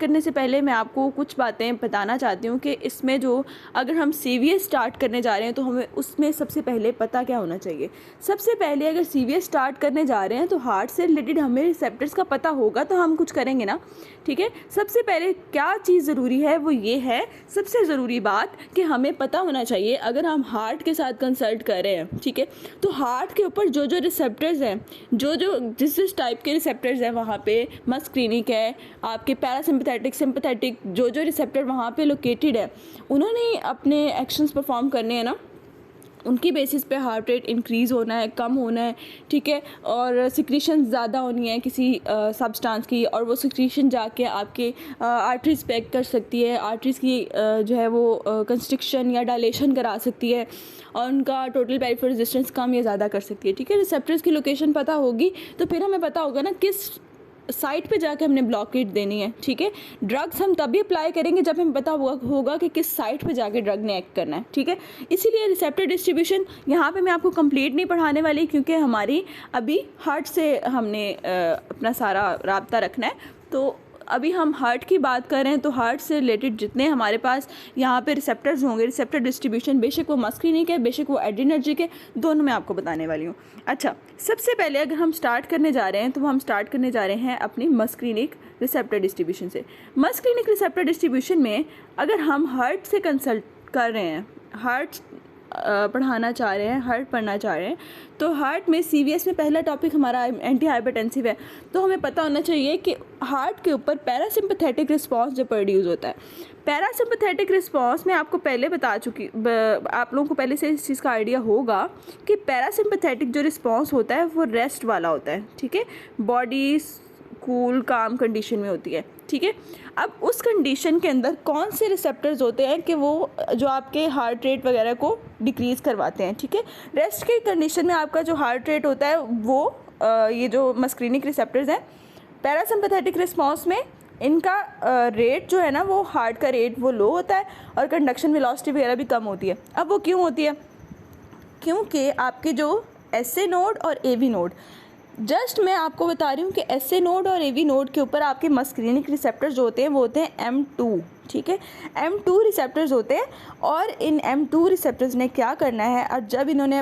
करने से पहले मैं आपको कुछ बातें बताना चाहती हूँ कि इसमें जो अगर हम CVS स्टार्ट करने जा रहे हैं तो हमें उसमें सबसे पहले पता क्या होना चाहिए। सबसे पहले अगर CVS स्टार्ट करने जा रहे हैं तो हार्ट से रिलेटेड हमें रिसेप्टर्स का पता होगा तो हम कुछ करेंगे ना, ठीक है। सबसे पहले क्या चीज़ ज़रूरी है वो ये है, सबसे ज़रूरी बात कि हमें पता होना चाहिए अगर हम हार्ट के साथ कंसल्ट कर रहे हैं, ठीक है, तो हार्ट के ऊपर जो जो रिसेप्टर्स हैं, जो जो जिस टाइप के रिसेप्टर्स हैं वहाँ पे मस्क्रीनिक है, आपके पैरासिम्पथेटिक, सिंपथेटिक, जो जो रिसेप्टर वहाँ पे लोकेटेड है उन्होंने अपने एक्शंस परफॉर्म करने हैं ना, उनकी बेसिस पे हार्ट रेट इंक्रीज़ होना है, कम होना है, ठीक है, और सिक्रीशन ज़्यादा होनी है किसी सब्सटेंस की, और वो सिक्रीशन जाके आपके आर्टरीज पे एक्ट कर सकती है, आर्टरीज की जो है वो कंस्ट्रिक्शन या डायलेशन करा सकती है और उनका टोटल पेरिफेरल रेजिस्टेंस कम या ज़्यादा कर सकती है, ठीक है। रिसेप्टर्स की लोकेशन पता होगी तो फिर हमें पता होगा ना किस साइट पे जाके हमने ब्लॉकेट देनी है, ठीक है। ड्रग्स हम तभी अप्लाई करेंगे जब हमें पता होगा कि किस साइट पे जाके ड्रग ने एक्ट करना है, ठीक है। इसीलिए रिसेप्टर डिस्ट्रीब्यूशन यहाँ पे मैं आपको कंप्लीट नहीं पढ़ाने वाली क्योंकि हमारी अभी हार्ट से हमने अपना सारा राब्ता रखना है। तो अभी हम हार्ट की बात कर रहे हैं तो हार्ट से रिलेटेड जितने हमारे पास यहाँ पे रिसेप्टर्स होंगे, रिसेप्टर डिस्ट्रीब्यूशन बेशक वो मस्क्रीनिक है बेशक वो एड्रेनर्जिक है, दोनों मैं आपको बताने वाली हूँ। अच्छा, सबसे पहले अगर हम स्टार्ट करने जा रहे हैं तो हम स्टार्ट करने जा रहे हैं अपनी मस्क्रीनिक रिसेप्टर डिस्ट्रीब्यूशन से। मस्क्रीनिक रिसेप्टर डिस्ट्रीब्यूशन में अगर हम हार्ट से कंसल्ट कर रहे हैं, हार्ट पढ़ाना चाह रहे हैं, हार्ट पढ़ना चाह रहे हैं, तो हार्ट में CVS में पहला टॉपिक हमारा एंटी हाइपरटेंसिव है, तो हमें पता होना चाहिए कि हार्ट के ऊपर पैरासिम्पथेटिक रिस्पांस जो प्रोड्यूस होता है। पैरासिम्पथेटिक रिस्पांस मैं आपको पहले बता चुकी, आप लोगों को पहले से इस चीज़ का आइडिया होगा कि पैरासिम्पथेटिक जो रिस्पांस होता है वो रेस्ट वाला होता है, ठीक है, बॉडी कूल काम कंडीशन में होती है, ठीक है। अब उस कंडीशन के अंदर कौन से रिसेप्टर्स होते हैं कि वो जो आपके हार्ट रेट वगैरह को डिक्रीज़ करवाते हैं, ठीक है। रेस्ट की कंडीशन में आपका जो हार्ट रेट होता है वो ये जो मस्क्रीनिक रिसेप्टर्स हैं, पैरासिम्पथेटिक रिस्पांस में इनका रेट जो है ना वो हार्ट का रेट वो लो होता है और कंडक्शन वेलोसिटी वगैरह भी कम होती है। अब वो क्यों होती है? क्योंकि आपके जो SA नोड और AV नोड, जस्ट मैं आपको बता रही हूँ कि SA नोड और AV नोड के ऊपर आपके मस्क्रीनिक रिसेप्टर्स जो होते हैं वो होते हैं M2, ठीक है, M2 रिसेप्टर्स होते हैं। और इन M2 रिसेप्टर्स ने क्या करना है, और जब इन्होंने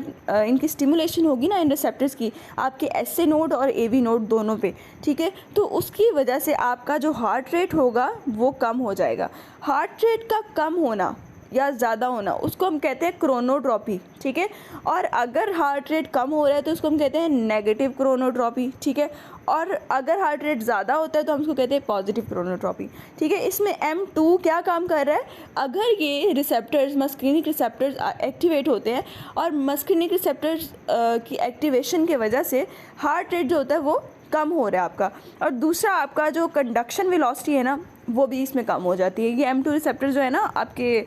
इनकी स्टिमुलेशन होगी ना इन रिसेप्टर्स की आपके SA नोड और AV नोड दोनों पे, ठीक है, तो उसकी वजह से आपका जो हार्ट रेट होगा वो कम हो जाएगा। हार्ट रेट का कम होना या ज़्यादा होना उसको हम कहते हैं क्रोनोट्रॉपी, ठीक है। और अगर हार्ट रेट कम हो रहा है तो उसको हम कहते हैं नेगेटिव क्रोनोट्रॉपी, ठीक है। और अगर हार्ट रेट ज़्यादा होता है तो हम उसको कहते हैं पॉजिटिव क्रोनोट्रॉपी, ठीक है। इसमें M2 क्या काम कर रहा है, अगर ये रिसेप्टर्स मस्क्रीनिक रिसेप्टर्स एक्टिवेट होते हैं और मस्क्रीनिक रिसेप्टर्स की एक्टिवेशन के वजह से हार्ट रेट जो होता है वो कम हो रहा है आपका, और दूसरा आपका जो कंडक्शन वेलोसिटी है ना वो भी इसमें कम हो जाती है। ये M2 रिसेप्टर जो है ना आपके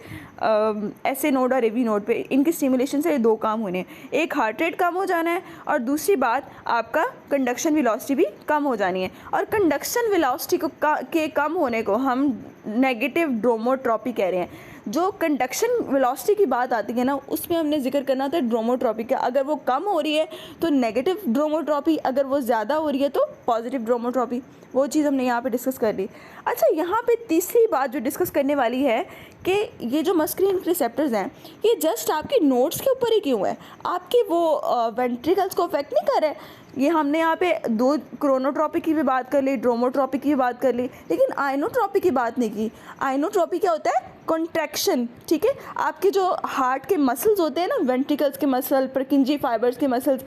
SA नोड और AV नोड पे, इनकी स्टिमुलेशन से दो काम होने हैं, एक हार्ट रेट कम हो जाना है और दूसरी बात आपका कंडक्शन वेलोसिटी भी कम हो जानी है। और कंडक्शन वेलोसिटी को के कम होने को हम नेगेटिव ड्रोमोट्रॉपी कह रहे हैं। जो कंडक्शन वेलोसिटी की बात आती है ना उसमें हमने जिक्र करना था ड्रोमोट्रॉपी का, अगर वो कम हो रही है तो नेगेटिव ड्रोमोट्रॉपी, अगर वो ज़्यादा हो रही है तो पॉजिटिव ड्रोमोट्रॉपी, वो चीज़ हमने यहाँ पे डिस्कस कर ली। अच्छा, यहाँ पे तीसरी बात जो डिस्कस करने वाली है कि ये जो मस्क्रीनिक रिसेप्टर्स हैं ये जस्ट आपके नोड्स के ऊपर ही क्यों है, आपके वो वेंट्रिकल्स को अफेक्ट नहीं कर रहे हैं। ये हमने यहाँ पे दो क्रोनोट्रॉपी की भी बात कर ली, ड्रोमोट्रॉपी की भी बात कर ली, लेकिन आइनोट्रॉपी की बात नहीं की। आइनोट्रॉपी क्या होता है, कॉन्ट्रैक्शन, ठीक है। आपके जो हार्ट के मसल्स होते हैं ना, वेंट्रिकल्स के मसल, परकिंजी फाइबर्स के मसल्स,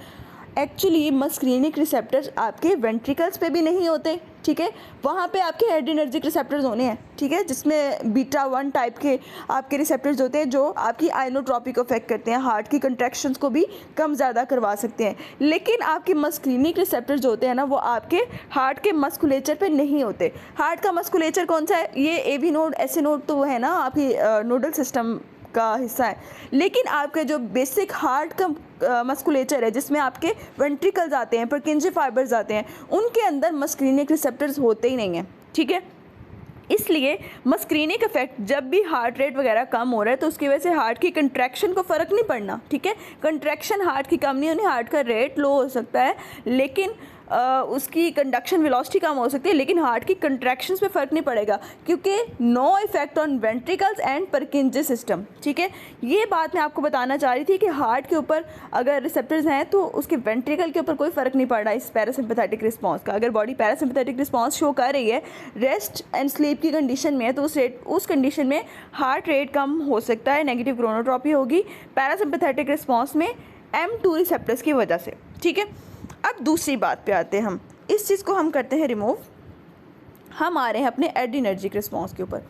एक्चुअली मस्क्रीनिक रिसेप्टर्स आपके वेंट्रिकल्स पे भी नहीं होते, ठीक है, वहाँ पे आपके एड्रेनर्जिक रिसेप्टर्स होने हैं, ठीक है, जिसमें β1 टाइप के आपके रिसेप्टर्स होते हैं जो आपकी आइनोट्रॉपी को अफेक्ट करते हैं, हार्ट की कंट्रैक्शंस को भी कम ज़्यादा करवा सकते हैं। लेकिन आपके मस्क्रीनिक रिसेप्टर्स जो होते हैं ना वो आपके हार्ट के मस्कुलेचर पे नहीं होते। हार्ट का मस्कुलेचर कौन सा है, ये AV नोड SA नोड तो है ना आपकी नोडल सिस्टम का हिस्सा है, लेकिन आपके जो बेसिक हार्ट का मस्कुलेचर है जिसमें आपके वेंट्रिकल्स आते हैं, परकिंजी फाइबर्स आते हैं, उनके अंदर मस्क्रीनिक रिसेप्टर्स होते ही नहीं हैं, ठीक है। इसलिए मस्क्रीनिक इफेक्ट जब भी हार्ट रेट वगैरह कम हो रहा है तो उसकी वजह से हार्ट की कंट्रैक्शन को फ़र्क नहीं पड़ना, ठीक है। कंट्रैक्शन हार्ट की कम नहीं होनी, हार्ट का रेट लो हो सकता है लेकिन उसकी कंडक्शन वेलोसिटी कम हो सकती है, लेकिन हार्ट की कंट्रैक्शंस पे फ़र्क नहीं पड़ेगा, क्योंकि no effect on ventricles and Purkinje system. ठीक है, ये बात मैं आपको बताना चाह रही थी कि हार्ट के ऊपर अगर रिसेप्टर्स हैं तो उसके वेंट्रिकल के ऊपर कोई फ़र्क नहीं पड़ रहा इस पैरासिम्पैथेटिक रिस्पॉन्स का। अगर बॉडी पैरासिम्पैथेटिक रिस्पॉन्स शो कर रही है रेस्ट एंड स्लीप की कंडीशन में, तो उस कंडीशन में हार्ट रेट कम हो सकता है, नेगेटिव क्रोनोट्रॉपी होगी पैरासिम्पैथेटिक रिस्पॉन्स में M2 रिसेप्टर्स की वजह से। ठीक है, अब दूसरी बात पे आते हैं हम, इस चीज़ को हम करते हैं रिमूव। हम आ रहे हैं अपने एड्रीनर्जिक रिस्पॉन्स के ऊपर।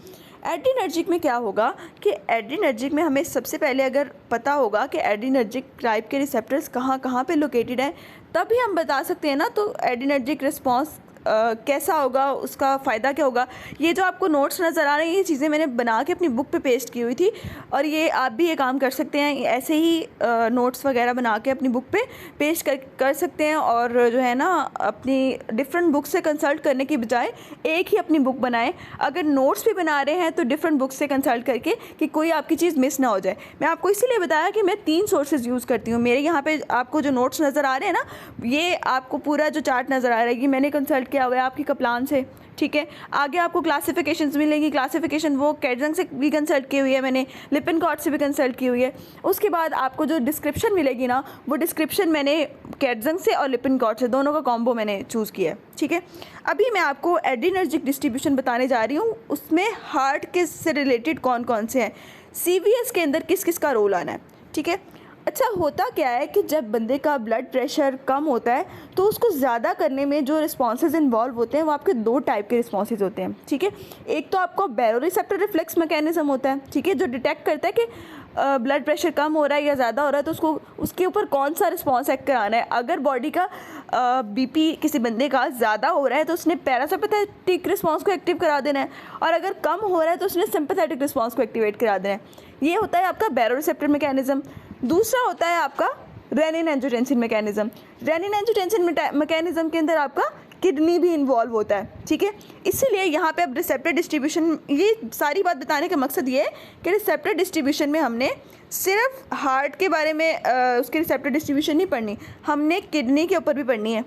एड्रीनर्जिक में क्या होगा कि एड्रीनर्जिक में हमें सबसे पहले अगर पता होगा कि एड्रीनर्जिक टाइप के रिसेप्टर्स कहाँ कहाँ पे लोकेटेड हैं, तभी हम बता सकते हैं ना। तो एड्रीनर्जिक रिस्पॉन्स कैसा होगा, उसका फ़ायदा क्या होगा। ये जो आपको नोट्स नज़र आ रहे हैं, ये चीज़ें मैंने बना के अपनी बुक पे पेस्ट की हुई थी, और ये आप भी ये काम कर सकते हैं, ऐसे ही नोट्स वगैरह बना के अपनी बुक पे पेस्ट कर सकते हैं। और जो है ना, अपनी डिफरेंट बुक से कंसल्ट करने की बजाय एक ही अपनी बुक बनाएं। अगर नोट्स भी बना रहे हैं तो डिफरेंट बुक से कंसल्ट करके, कि कोई आपकी चीज़ मिस ना हो जाए। मैं आपको इसीलिए बताया कि मैं 3 सोर्सेज यूज़ करती हूँ। मेरे यहाँ पे आपको जो नोट्स नज़र आ रहे हैं ना, ये आपको पूरा जो चार्ट नज़र आ रहा है, ये मैंने कंसल्ट किया हुआ है आपकी कप्लान से। ठीक है, आगे आपको क्लासिफिकेशंस मिलेंगी। क्लासिफिकेशन वो कैटजंग से भी कंसल्ट की हुई है मैंने, लिपिनकॉट से भी कंसल्ट की हुई है। उसके बाद आपको जो डिस्क्रिप्शन मिलेगी ना, वो डिस्क्रिप्शन मैंने कैटजंग से और लिपिनकॉट से, दोनों का कॉम्बो मैंने चूज़ किया है। ठीक है, अभी मैं आपको एड्रीनर्जिक डिस्ट्रीब्यूशन बताने जा रही हूँ। उसमें हार्ट के से रिलेटेड कौन कौन से हैं, CVS के अंदर किस किस का रोल आना है। ठीक है, अच्छा होता क्या है कि जब बंदे का ब्लड प्रेशर कम होता है तो उसको ज़्यादा करने में जो रिस्पॉन्सेज इन्वॉल्व होते हैं वो आपके 2 टाइप के रिस्पॉन्सेज होते हैं। ठीक है, एक तो आपको बैरोरिसेप्टर रिफ्लेक्स मैकेनिज्म होता है। ठीक है, जो डिटेक्ट करता है कि ब्लड प्रेशर कम हो रहा है या ज़्यादा हो रहा है, तो उसको उसके ऊपर कौन सा रिस्पॉन्स एक्ट कराना है। अगर बॉडी का BP किसी बंदे का ज़्यादा हो रहा है तो उसने पैरासिम्पैथेटिक रिस्पॉन्स को एक्टिव करा देना है, और अगर कम हो रहा है तो उसने सिंपैथेटिक रिस्पॉन्स को एक्टिवेट करा देना है। ये होता है आपका बैरोरिसेप्टर मैकेनिज्म। दूसरा होता है आपका renin angiotensin mechanism. Renin angiotensin mechanism के अंदर आपका किडनी भी इन्वॉल्व होता है। ठीक है, इसीलिए यहाँ पे अब रिसेप्टर डिस्ट्रीब्यूशन, ये सारी बात बताने का मकसद ये है कि रिसेप्टर डिस्ट्रीब्यूशन में हमने सिर्फ हार्ट के बारे में उसकी रिसेप्टर डिस्ट्रीब्यूशन नहीं पढ़नी, हमने किडनी के ऊपर भी पढ़नी है।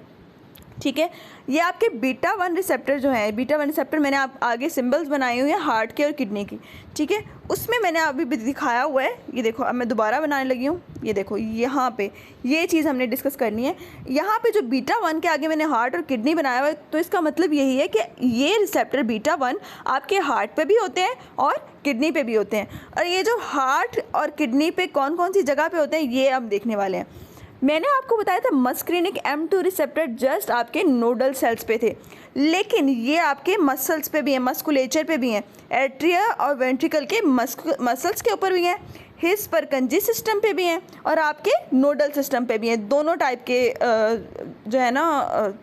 ठीक है, ये आपके β1 रिसेप्टर जो है, β1 रिसेप्टर मैंने आप आगे सिंबल्स बनाए हुए हैं हार्ट के और किडनी की। ठीक है, उसमें मैंने अभी भी दिखाया हुआ है, ये देखो, अब मैं दोबारा बनाने लगी हूँ। ये देखो, यहाँ पे ये चीज़ हमने डिस्कस करनी है। यहाँ पे जो β1 के आगे मैंने हार्ट और किडनी बनाया हुआ है, तो इसका मतलब यही है कि ये रिसेप्टर β1 आपके हार्ट पे भी होते हैं और किडनी पे भी होते हैं। और ये जो हार्ट और किडनी पे कौन कौन सी जगह पे होते हैं, ये हम देखने वाले हैं। मैंने आपको बताया था मस्क्रीनिक M2 रिसेप्टर जस्ट आपके नोडल सेल्स पे थे, लेकिन ये आपके मसल्स पे भी हैं, मस्कुलेचर पे भी हैं, एट्रिया और वेंट्रिकल के मसल्स के ऊपर भी हैं, हिस परकंजी सिस्टम पे भी हैं, और आपके नोडल सिस्टम पे भी हैं। दोनों टाइप के जो है ना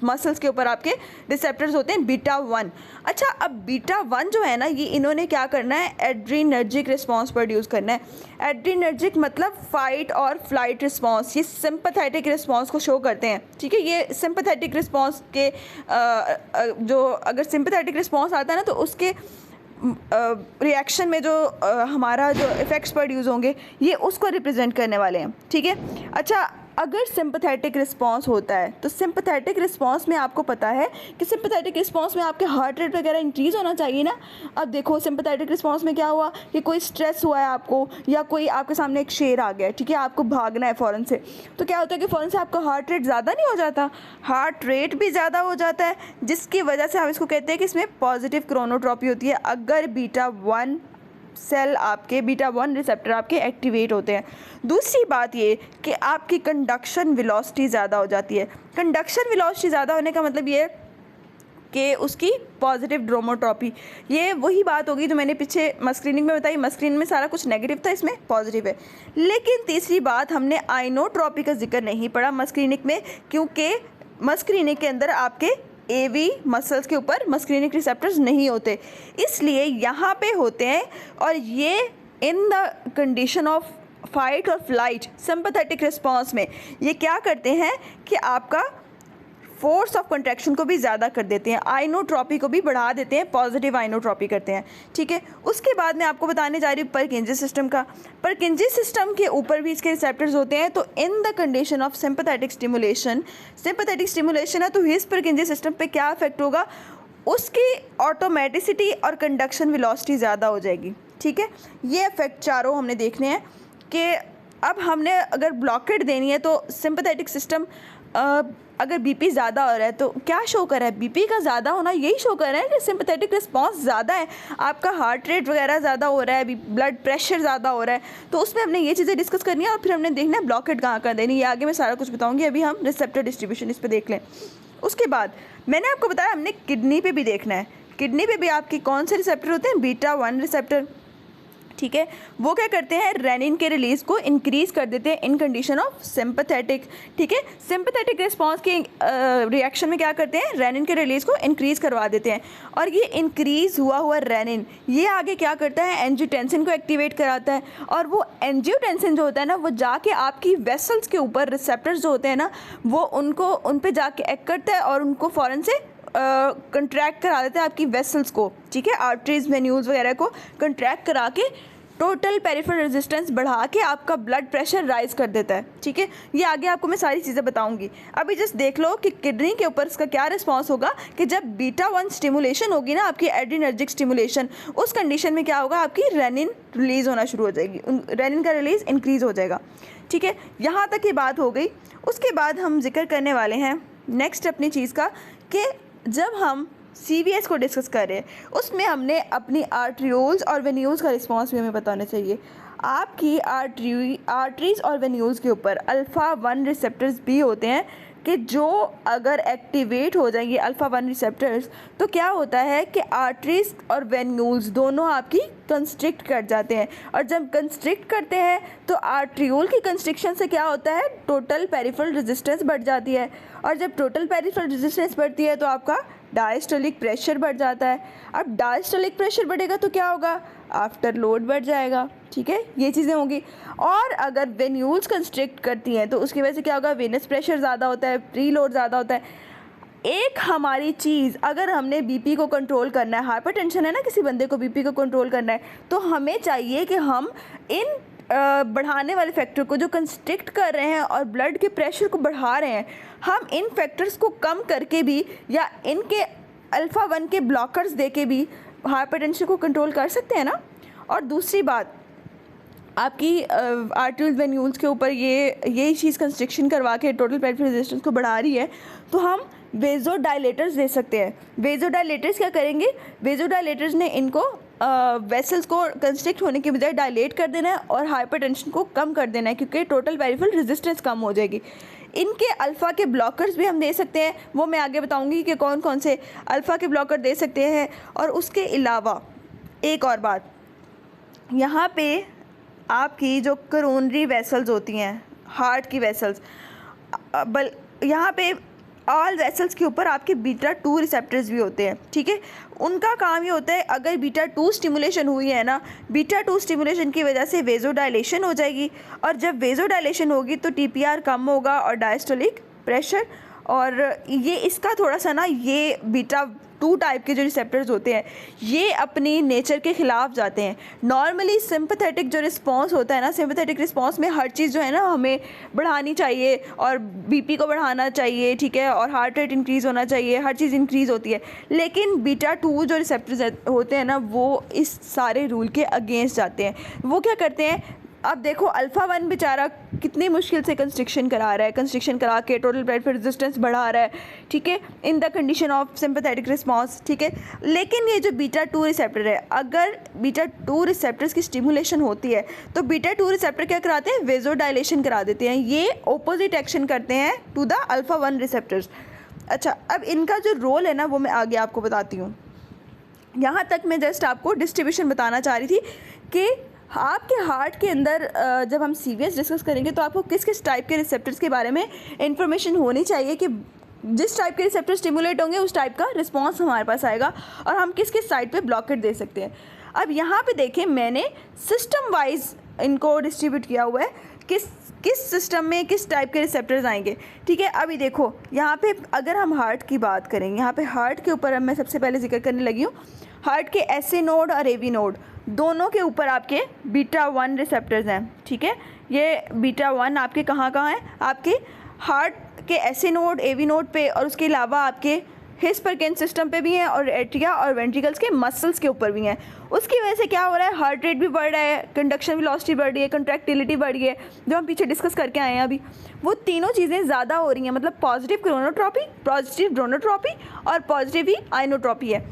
मसल्स के ऊपर आपके रिसेप्टर्स होते हैं β1। अच्छा, अब β1 जो है ना, ये इन्होंने क्या करना है, एड्रीनर्जिक रिस्पॉन्स प्रोड्यूस करना है। एड्रीनर्जिक मतलब फाइट और फ्लाइट रिस्पॉन्स, ये सिंपैथेटिक रिस्पॉन्स को शो करते हैं। ठीक है, ये सिंपैथेटिक रिस्पॉन्स के जो अगर सिंपैथेटिक रिस्पॉन्स आता है ना, तो उसके रिएक्शन में जो हमारा जो इफ़ेक्ट्स प्रोड्यूस होंगे, ये उसको रिप्रेजेंट करने वाले हैं। ठीक है, अच्छा, अगर सिंपैथेटिक रिस्पॉन्स होता है तो सिंपैथेटिक रिस्पॉन्स में आपको पता है कि सिंपैथेटिक रिस्पॉन्स में आपके हार्ट रेट वगैरह इंक्रीज़ होना चाहिए ना। अब देखो, सिंपैथेटिक रिस्पॉन्स में क्या हुआ कि कोई स्ट्रेस हुआ है आपको, या कोई आपके सामने एक शेर आ गया है, ठीक है, आपको भागना है फ़ौरन से, तो क्या होता है कि फ़ौरन से आपका हार्ट रेट ज़्यादा नहीं हो जाता, हार्ट रेट भी ज़्यादा हो जाता है, जिसकी वजह से हम इसको कहते हैं कि इसमें पॉजिटिव क्रोनोट्रॉपी होती है, अगर β1 सेल आपके β1 रिसेप्टर आपके एक्टिवेट होते हैं। दूसरी बात ये कि आपकी कंडक्शन वेलोसिटी ज़्यादा हो जाती है। कंडक्शन वेलोसिटी ज़्यादा होने का मतलब ये कि उसकी पॉजिटिव ड्रोमोट्रॉपी, ये वही बात होगी जो मैंने पीछे मस्क्रीनिंग में बताई। मस्क्रीनिंग में सारा कुछ नेगेटिव था, इसमें पॉजिटिव है। लेकिन तीसरी बात, हमने आइनोट्रॉपी का जिक्र नहीं पढ़ा मस्क्रीनिक में, क्योंकि मस्क्रीनिक के अंदर आपके AV मसल्स के ऊपर मस्क्रीनिक रिसेप्टर्स नहीं होते, इसलिए यहाँ पे होते हैं। और ये in the condition of fight और फ्लाइट सिंपैथेटिक रिस्पॉन्स में ये क्या करते हैं कि आपका फोर्स ऑफ कंट्रैक्शन को भी ज़्यादा कर देते हैं, आइनोट्रॉपी को भी बढ़ा देते हैं, पॉजिटिव आइनोट्रॉपी करते हैं, ठीक है। उसके बाद मैं आपको बताने जा रही हूँ परकिंजी सिस्टम का। परकिंजी सिस्टम के ऊपर भी इसके रिसेप्टर्स होते हैं। तो in the condition of sympathetic stimulation है तो इस परकिंजी सिस्टम पे क्या इफेक्ट होगा, उसकी ऑटोमेटिसिटी और कंडक्शन वेलोसिटी ज़्यादा हो जाएगी, ठीक है। ये इफेक्ट चारों हमने देखने हैं कि अब हमने अगर ब्लॉकेट देनी है तो सिंपैथेटिक सिस्टम अगर बीपी ज़्यादा हो रहा है तो क्या शो कर रहा है, बीपी का ज़्यादा होना यही शो कर रहा है कि सिंपैथेटिक रिस्पांस ज़्यादा है, आपका हार्ट रेट वगैरह ज़्यादा हो रहा है, ब्लड प्रेशर ज़्यादा हो रहा है। तो उसमें हमने ये चीज़ें डिस्कस करनी है और फिर हमने देखना है ब्लॉकेट कहाँ कहाँ देनी है। ये आगे मैं सारा कुछ बताऊँगी, अभी हम रिसेप्टर डिस्ट्रीब्यूशन इस पर देख लें। उसके बाद मैंने आपको बताया हमने किडनी पे भी देखना है। किडनी पे भी आपकी कौन से रिसेप्टर होते हैं, बीटा 1 रिसेप्टर, ठीक है। वो क्या करते हैं, रेनिन के रिलीज को इंक्रीज कर देते हैं इन कंडीशन ऑफ सिंपैथेटिक, ठीक है। सिंपैथेटिक रिस्पांस के रिएक्शन में क्या करते हैं, रेनिन के रिलीज को इंक्रीज करवा देते हैं। और ये इंक्रीज हुआ रेनिन ये आगे क्या करता है, एंजियोटेंसिन को एक्टिवेट कराता है। और वो एंजियोटेंसिन जो होता है ना, वो जाके आपकी वेसल्स के ऊपर रिसेप्टर्स जो होते हैं ना, वो उन पे जाके एक्ट करता है और उनको फ़ौरन से कंट्रैक्ट करा देते हैं आपकी वेसल्स को, ठीक है। आर्टरीज, वेन्यूल्स वगैरह को कंट्रैक्ट करा के टोटल पेरिफेरल रेजिस्टेंस बढ़ा के आपका ब्लड प्रेशर राइज कर देता है, ठीक है। ये आगे आपको मैं सारी चीज़ें बताऊंगी। अभी जस्ट देख लो कि किडनी के ऊपर इसका क्या रिस्पांस होगा कि जब बीटा 1 स्टिमुलेशन होगी ना, आपकी एड्रीनर्जिक स्टिमुलेशन, उस कंडीशन में क्या होगा, आपकी रेनिन रिलीज़ होना शुरू हो जाएगी, रेनिन का रिलीज़ इंक्रीज़ हो जाएगा, ठीक है। यहाँ तक ये बात हो गई। उसके बाद हम जिक्र करने वाले हैं नेक्स्ट अपनी चीज़ का कि जब हम CVS को डिस्कस कर रहे हैं उसमें हमने अपनी आर्ट्रियोल्स और वेन्यूल्स का रिस्पांस भी हमें बताना चाहिए। आपकी आर्टरीज और वेन्यूल्स के ऊपर अल्फ़ा 1 रिसेप्टर्स भी होते हैं कि जो अगर एक्टिवेट हो जाएंगे अल्फ़ा 1 रिसेप्टर्स तो क्या होता है कि आर्टरीज और वेन्यूल्स दोनों आपकी कंस्ट्रिक्ट कर जाते हैं। और जब कंस्ट्रिक्ट करते हैं तो आर्ट्रियोल की कंस्ट्रिक्शन से क्या होता है, टोटल पेरिफेरल रेजिस्टेंस बढ़ जाती है। और जब टोटल पेरिफेरल रेजिस्टेंस बढ़ती है तो आपका डायस्टोलिक प्रेशर बढ़ जाता है। अब डायस्टोलिक प्रेशर बढ़ेगा तो क्या होगा, आफ्टर लोड बढ़ जाएगा, ठीक है। ये चीज़ें होंगी। और अगर वेन्यूल्स कंस्ट्रिक्ट करती हैं तो उसकी वजह से क्या होगा, वेनस प्रेशर ज़्यादा होता है, प्री लोड ज़्यादा होता है। एक हमारी चीज़, अगर हमने बीपी को कंट्रोल करना है, हाइपरटेंशन है ना, किसी बंदे को बीपी को कंट्रोल करना है, तो हमें चाहिए कि हम इन बढ़ाने वाले फैक्टर को जो कंस्ट्रिक्ट कर रहे हैं और ब्लड के प्रेशर को बढ़ा रहे हैं, हम इन फैक्टर्स को कम करके भी या इनके अल्फ़ा 1 के ब्लॉकर्स दे के भी हाइपरटेंशन को कंट्रोल कर सकते हैं ना। और दूसरी बात, आपकी आर्टरीज वेन्यूल्स के ऊपर यही चीज़ कंस्ट्रिक्शन करवा के टोटल पेरिफेरल रेजिस्टेंस को बढ़ा रही है, तो हम वेज़ोडाइलेटर्स दे सकते हैं। वेज़ोडाइलेटर्स क्या करेंगे, वेज़ोडाइलेटर्स ने इनको वेसल्स को कंस्ट्रिक्ट होने के बजाय डायलेट कर देना है और हाइपरटेंशन को कम कर देना है, क्योंकि टोटल पेरिफेरल रेजिस्टेंस कम हो जाएगी। इनके अल्फ़ा के ब्लॉकर्स भी हम दे सकते हैं, वो मैं आगे बताऊंगी कि कौन कौन से अल्फ़ा के ब्लॉकर दे सकते हैं। और उसके अलावा एक और बात, यहाँ पे आपकी जो करोनरी वेसल्स होती हैं, हार्ट की वेसल्स, यहाँ पे ऑल वेसल्स के ऊपर आपके बीटा 2 रिसेप्टर्स भी होते हैं, ठीक है। उनका काम ये होता है, अगर बीटा 2 स्टिमुलेशन हुई है ना, बीटा 2 स्टिमुलेशन की वजह से वेज़ोडाइलेशन हो जाएगी। और जब वेज़ोडाइलेशन होगी तो TPR कम होगा और डायस्टोलिक प्रेशर, और ये इसका थोड़ा सा ना, ये बीटा 2 टाइप के जो रिसेप्टर्स होते हैं ये अपनी नेचर के ख़िलाफ़ जाते हैं। नॉर्मली सिंपैथेटिक जो रिस्पांस होता है ना, सिंपैथेटिक रिस्पांस में हर चीज़ जो है ना हमें बढ़ानी चाहिए और बीपी को बढ़ाना चाहिए, ठीक है, और हार्ट रेट इंक्रीज़ होना चाहिए, हर चीज़ इंक्रीज़ होती है। लेकिन बीटा 2 जो रिसेप्टर्स होते हैं ना, वो इस सारे रूल के अगेंस्ट जाते हैं। वो क्या करते हैं, अब देखो अल्फ़ा 1 बेचारा कितनी मुश्किल से कंस्ट्रिक्शन करा रहा है, कंस्ट्रिक्शन करा के टोटल पेरिफेरल रेजिस्टेंस बढ़ा रहा है, ठीक है, in the condition of sympathetic response, ठीक है। लेकिन ये जो बीटा 2 रिसेप्टर है, अगर बीटा 2 रिसेप्टर्स की स्टिमुलेशन होती है तो बीटा 2 रिसेप्टर क्या कराते हैं, वेज़ोडाइलेशन करा देते हैं। ये ऑपोजिट एक्शन करते हैं टू द अल्फ़ा 1 रिसेप्टर्स। अच्छा, अब इनका जो रोल है ना वो मैं आगे आपको बताती हूँ। यहाँ तक मैं जस्ट आपको डिस्ट्रीब्यूशन बताना चाह रही थी कि आपके हार्ट के अंदर जब हम CVS डिस्कस करेंगे तो आपको किस किस टाइप के रिसेप्टर्स के बारे में इंफॉर्मेशन होनी चाहिए कि जिस टाइप के रिसेप्टर स्टिमुलेट होंगे उस टाइप का रिस्पांस हमारे पास आएगा और हम किस किस साइड पे ब्लॉकेट दे सकते हैं। अब यहाँ पे देखें, मैंने सिस्टम वाइज इनको डिस्ट्रीब्यूट किया हुआ है किस किस सिस्टम में किस टाइप के रिसेप्टर्स आएंगे। ठीक है, अभी देखो यहाँ पे अगर हम हार्ट की बात करें, यहाँ पे हार्ट के ऊपर मैं सबसे पहले जिक्र करने लगी हूँ, हार्ट के एसए नोड और एवी नोड दोनों के ऊपर आपके बीटा 1 रिसेप्टर्स हैं। ठीक है, ये बीटा 1 आपके कहाँ कहाँ हैं, आपके हार्ट के एसए नोड, एवी नोड पे, और उसके अलावा आपके हिस्परकेन सिस्टम पे भी हैं, और एट्रिया और वेंट्रिकल्स के मसल्स के ऊपर भी हैं। उसकी वजह से क्या हो रहा है, हार्ट रेट भी बढ़ रहा है, कंडक्शन वेलोसिटी बढ़ रही है, कंट्रैक्टिलिटी बढ़ रही है, जो हम पीछे डिस्कस करके आए हैं अभी, वो तीनों चीज़ें ज़्यादा हो रही हैं। मतलब पॉजिटिव क्रोनोट्रॉपी, पॉजिटिव ड्रोनोट्रॉपी और पॉजिटिव ही आइनोट्रॉपी है।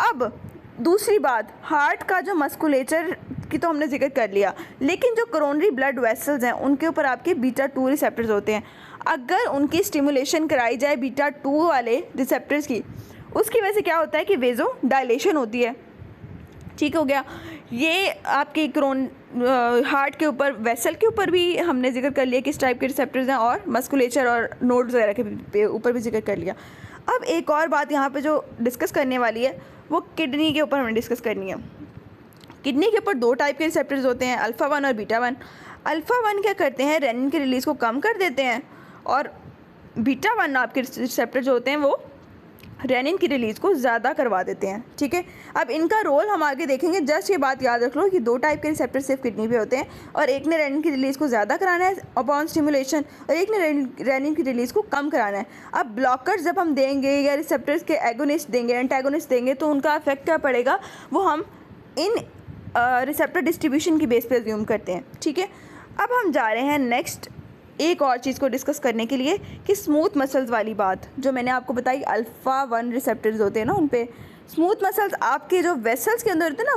अब दूसरी बात, हार्ट का जो मस्कुलेचर की तो हमने जिक्र कर लिया, लेकिन जो कोरोनरी ब्लड वेसल्स हैं उनके ऊपर आपके बीटा 2 रिसेप्टर्स होते हैं। अगर उनकी स्टिमुलेशन कराई जाए बीटा 2 वाले रिसेप्टर्स की, उसकी वजह से क्या होता है कि वेजो डायलेशन होती है। ठीक हो गया, ये आपके हार्ट के ऊपर, वेसल के ऊपर भी हमने जिक्र कर लिया किस टाइप के रिसेप्टर्स हैं, और मस्कुलेचर और नोड्स वगैरह के ऊपर भी जिक्र कर लिया। अब एक और बात यहाँ पे जो डिस्कस करने वाली है वो किडनी के ऊपर हमें डिस्कस करनी है। किडनी के ऊपर 2 टाइप के रिसेप्टर्स होते हैं, अल्फ़ा 1 और बीटा 1। अल्फ़ा 1 क्या करते हैं, रेनिन की रिलीज़ को कम कर देते हैं, और बीटा 1 आपके रिसेप्टर जो होते हैं वो रेनिन की रिलीज़ को ज़्यादा करवा देते हैं। ठीक है, अब इनका रोल हम आगे देखेंगे। जस्ट ये बात याद रख लो कि 2 टाइप के रिसेप्टर सिर्फ किडनी पे होते हैं, और एक ने रेनिन की रिलीज़ को ज़्यादा कराना है अपॉन स्टिमुलेशन, और एक ने रेनिन की रिलीज़ को कम कराना है। अब ब्लॉकर्स जब हम देंगे या रिसेप्टर्स के एगोनिस्ट देंगे, एंटागोनिस्ट देंगे, तो उनका इफेक्ट क्या पड़ेगा, वो हम इन रिसेप्टर डिस्ट्रीब्यूशन की बेस पे अज्यूम करते हैं। ठीक है, अब हम जा रहे हैं नेक्स्ट एक और चीज़ को डिस्कस करने के लिए, कि स्मूथ मसल्स वाली बात जो मैंने आपको बताई, अल्फ़ा 1 रिसेप्टर्स होते हैं ना उन पे। स्मूथ मसल्स आपके जो वेसल्स के अंदर होते हैं ना,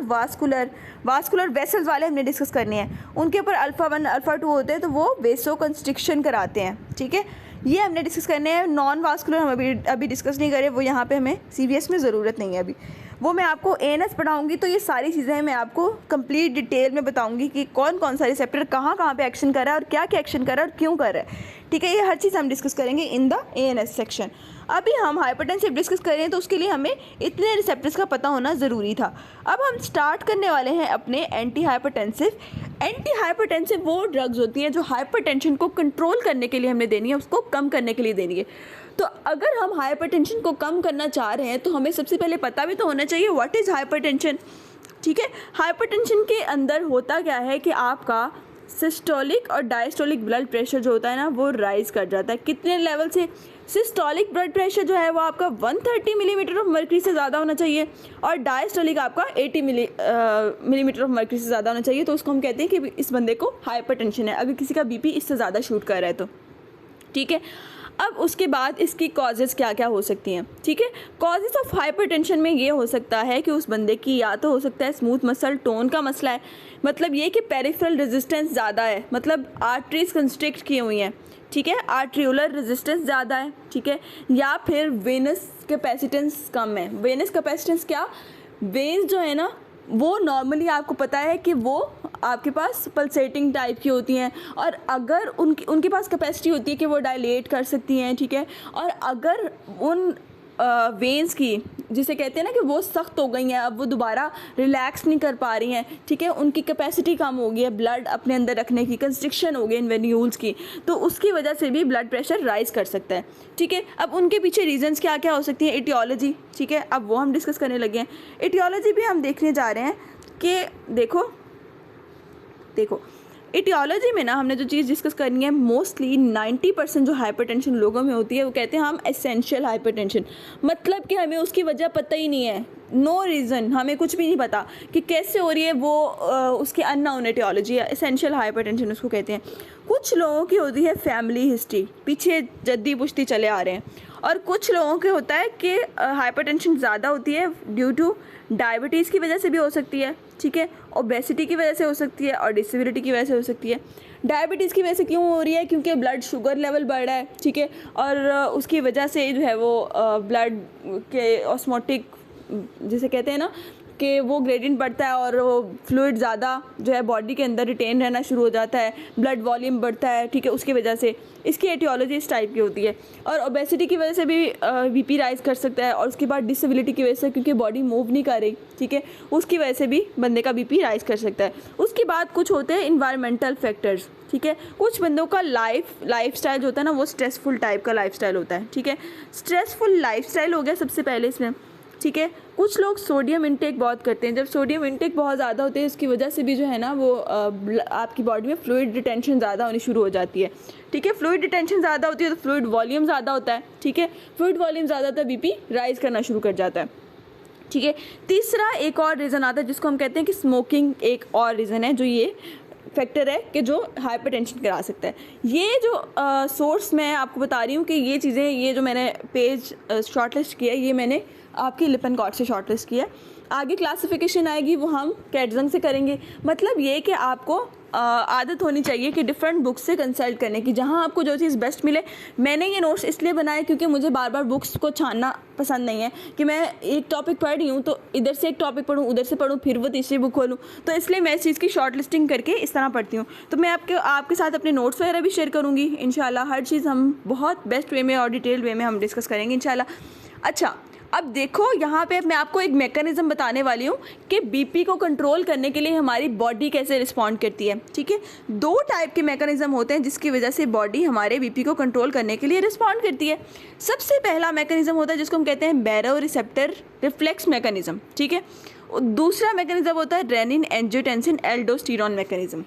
वास्कुलर वेसल्स वाले हमने डिस्कस करने हैं, उनके ऊपर अल्फ़ा 1 अल्फ़ा 2 होते हैं, तो वो वेसो कंस्ट्रिक्शन कराते हैं। ठीक है, ये हमने डिस्कस करने हैं। नॉन वास्कुलर हम अभी डिस्कस नहीं करें, वो यहाँ पे हमें CVS में ज़रूरत नहीं है अभी, वो मैं आपको ANS पढ़ाऊँगी, तो ये सारी चीज़ें मैं आपको कंप्लीट डिटेल में बताऊँगी कि कौन कौन सा रिसेप्टर कहाँ कहाँ पे एक्शन कर रहा है और क्या क्या एक्शन कर रहा है और क्यों कर रहा है। ठीक है, ये हर चीज़ हम डिस्कस करेंगे इन द ANS सेक्शन। अभी हम हाइपरटेंसिव डिस्कस कर रहे हैं, तो उसके लिए हमें इतने रिसेप्टर्स का पता होना ज़रूरी था। अब हम स्टार्ट करने वाले हैं अपने एंटी हाइपरटेंसिव वो ड्रग्स होती हैं जो हाइपरटेंशन को कंट्रोल करने के लिए हमने देनी है, उसको कम करने के लिए देनी है। तो अगर हम हाइपरटेंशन को कम करना चाह रहे हैं, तो हमें सबसे पहले पता भी तो होना चाहिए व्हाट इज़ हाइपरटेंशन। ठीक है, हाइपरटेंशन के अंदर होता क्या है कि आपका सिस्टोलिक और डायस्टोलिक ब्लड प्रेशर जो होता है ना, वो राइज़ कर जाता है। कितने लेवल से, सिस्टोलिक ब्लड प्रेशर जो है वो आपका 130 मिलीमीटर ऑफ मर्करी से ज़्यादा होना चाहिए, और डायस्टोलिक आपका 80 मिलीमीटर ऑफ मर्करी से ज़्यादा होना चाहिए। तो उसको हम कहते हैं कि इस बंदे को हाइपरटेंशन है, अगर किसी का BP इससे ज़्यादा शूट कर रहा है तो। ठीक है, अब उसके बाद इसकी कॉजेज़ क्या क्या हो सकती हैं। ठीक है, कॉजेज़ ऑफ हाइपरटेंशन में ये हो सकता है कि उस बंदे की या तो हो सकता है स्मूथ मसल टोन का मसला है, मतलब ये कि पेरिफेरल रेजिस्टेंस ज़्यादा है, मतलब आर्टरीज कंस्ट्रिक्ट की हुई हैं। ठीक है, आर्ट्रियोलर रेजिस्टेंस ज़्यादा है। ठीक है, या फिर वेनस कैपेसिटेंस कम है। वेनस कैपेसिटेंस क्या, वेन्स जो है ना वो नॉर्मली आपको पता है कि वो आपके पास पल्सेटिंग टाइप की होती हैं, और अगर उनके पास कैपेसिटी होती है कि वो डायलेट कर सकती हैं। ठीक है, और अगर उन वेन्स की, जिसे कहते हैं ना कि वो सख्त हो गई हैं, अब वो दोबारा रिलैक्स नहीं कर पा रही हैं। ठीक है, उनकी कैपेसिटी कम हो गई है ब्लड अपने अंदर रखने की, कंस्ट्रिक्शन हो गई इन वेन्यूल्स की, तो उसकी वजह से भी ब्लड प्रेशर राइज कर सकता है। ठीक है, अब उनके पीछे रीजंस क्या क्या हो सकती हैं, एटियोलॉजी। ठीक है, अब वो हम डिस्कस करने लगे हैं। एटियोलॉजी भी हम देखने जा रहे हैं कि देखो एटियोलॉजी में ना हमने जो चीज़ डिस्कस करनी है, मोस्टली 90% जो हाइपरटेंशन लोगों में होती है वो कहते हैं हम एसेंशियल हाइपरटेंशन, मतलब कि हमें उसकी वजह पता ही नहीं है, नो रीज़न, हमें कुछ भी नहीं पता कि कैसे हो रही है वो, उसकी अननोन एटियोलॉजी है, एसेंशियल हाइपरटेंशन उसको कहते हैं। कुछ लोगों की होती है फैमिली हिस्ट्री, पीछे जद्दी पुश्ती चले आ रहे हैं, और कुछ लोगों के होता है कि हाइपरटेंशन ज़्यादा होती है ड्यू टू डायबिटीज़ की वजह से भी हो सकती है। ठीक है, ओबेसिटी की वजह से हो सकती है, और डिसेबिलिटी की वजह से हो सकती है। डायबिटीज़ की वजह से क्यों हो रही है, क्योंकि ब्लड शुगर लेवल बढ़ रहा है। ठीक है, और उसकी वजह से जो है वो ब्लड के ऑस्मोटिक, जिसे कहते हैं ना कि वो ग्रेडियंट बढ़ता है और वो फ्लूइड ज़्यादा जो है बॉडी के अंदर रिटेन रहना शुरू हो जाता है, ब्लड वॉल्यूम बढ़ता है, ठीक है, उसकी वजह से इसकी एटियोलॉजी इस टाइप की होती है। और ओबेसिटी की वजह से भी बीपी राइज कर सकता है, और उसके बाद डिसेबिलिटी की वजह से, क्योंकि बॉडी मूव नहीं कर रही, ठीक है, उसकी वजह से भी बंदे का बीपी राइज कर सकता है। उसके बाद कुछ होते हैं इन्वायरमेंटल फैक्टर्स, ठीक है। कुछ बंदों का लाइफस्टाइल जो होता है ना वो स्ट्रेसफुल टाइप का लाइफस्टाइल होता है, ठीक है। स्ट्रेसफुल लाइफस्टाइल हो गया सबसे पहले इसमें, ठीक है। कुछ लोग सोडियम इंटेक बहुत करते हैं। जब सोडियम इंटेक बहुत ज़्यादा होती है उसकी वजह से भी जो है ना वो आपकी बॉडी में फ्लूइड रिटेंशन ज़्यादा होनी शुरू हो जाती है, ठीक है। फ्लूइड रिटेंशन ज़्यादा होती है तो फ्लूइड वॉल्यूम ज़्यादा होता है, ठीक है। फ्लूइड वॉल्यूम ज़्यादा होता है, बीपी राइज करना शुरू कर जाता है, ठीक है। तीसरा एक और रीज़न आता है जिसको हम कहते हैं कि स्मोकिंग एक और रीज़न है जो ये फैक्टर है कि जो हाइपरटेंशन करा सकता है। ये जो सोर्स मैं आपको बता रही हूँ कि ये चीज़ें, ये जो मैंने पेज शॉर्टलिस्ट किया है ये मैंने आपकी लिपनकॉट से शॉर्टलिस्ट किया है। आगे क्लासिफिकेशन आएगी वो हम कैटजंग से करेंगे। मतलब ये कि आपको आदत होनी चाहिए कि डिफरेंट बुक्स से कंसल्ट करने की, जहाँ आपको जो चीज़ बेस्ट मिले। मैंने ये नोट्स इसलिए बनाए क्योंकि मुझे बार बार बुक्स को छानना पसंद नहीं है कि मैं एक टॉपिक पढ़ रही हूँ तो इधर से एक टॉपिक पढ़ूँ, उधर से पढ़ूँ, फिर वो तीसरी बुक खोलूँ। तो इसलिए मैं इस चीज़ की शॉर्ट लिस्टिंग करके इस तरह पढ़ती हूँ। तो मैं आपके साथ अपने नोट्स वगैरह भी शेयर करूँगी इंशाल्लाह। हर चीज़ हम बहुत बेस्ट वे में और डिटेल वे में हम डिस्कस करेंगे इंशाल्लाह। अच्छा, अब देखो यहाँ पे मैं आपको एक मैकेनिज्म बताने वाली हूँ कि बीपी को कंट्रोल करने के लिए हमारी बॉडी कैसे रिस्पॉन्ड करती है, ठीक है। 2 टाइप के मैकेनिज्म होते हैं जिसकी वजह से बॉडी हमारे बीपी को कंट्रोल करने के लिए रिस्पॉन्ड करती है। सबसे पहला मैकेनिज्म होता है जिसको हम कहते हैं बैरोरिसेप्टर रिफ्लेक्स मैकेनिज्म, ठीक है। दूसरा मैकेनिज्म होता है रेनिन एंजियोटेंसिन एल्डोस्टेरोन मैकेनिज्म,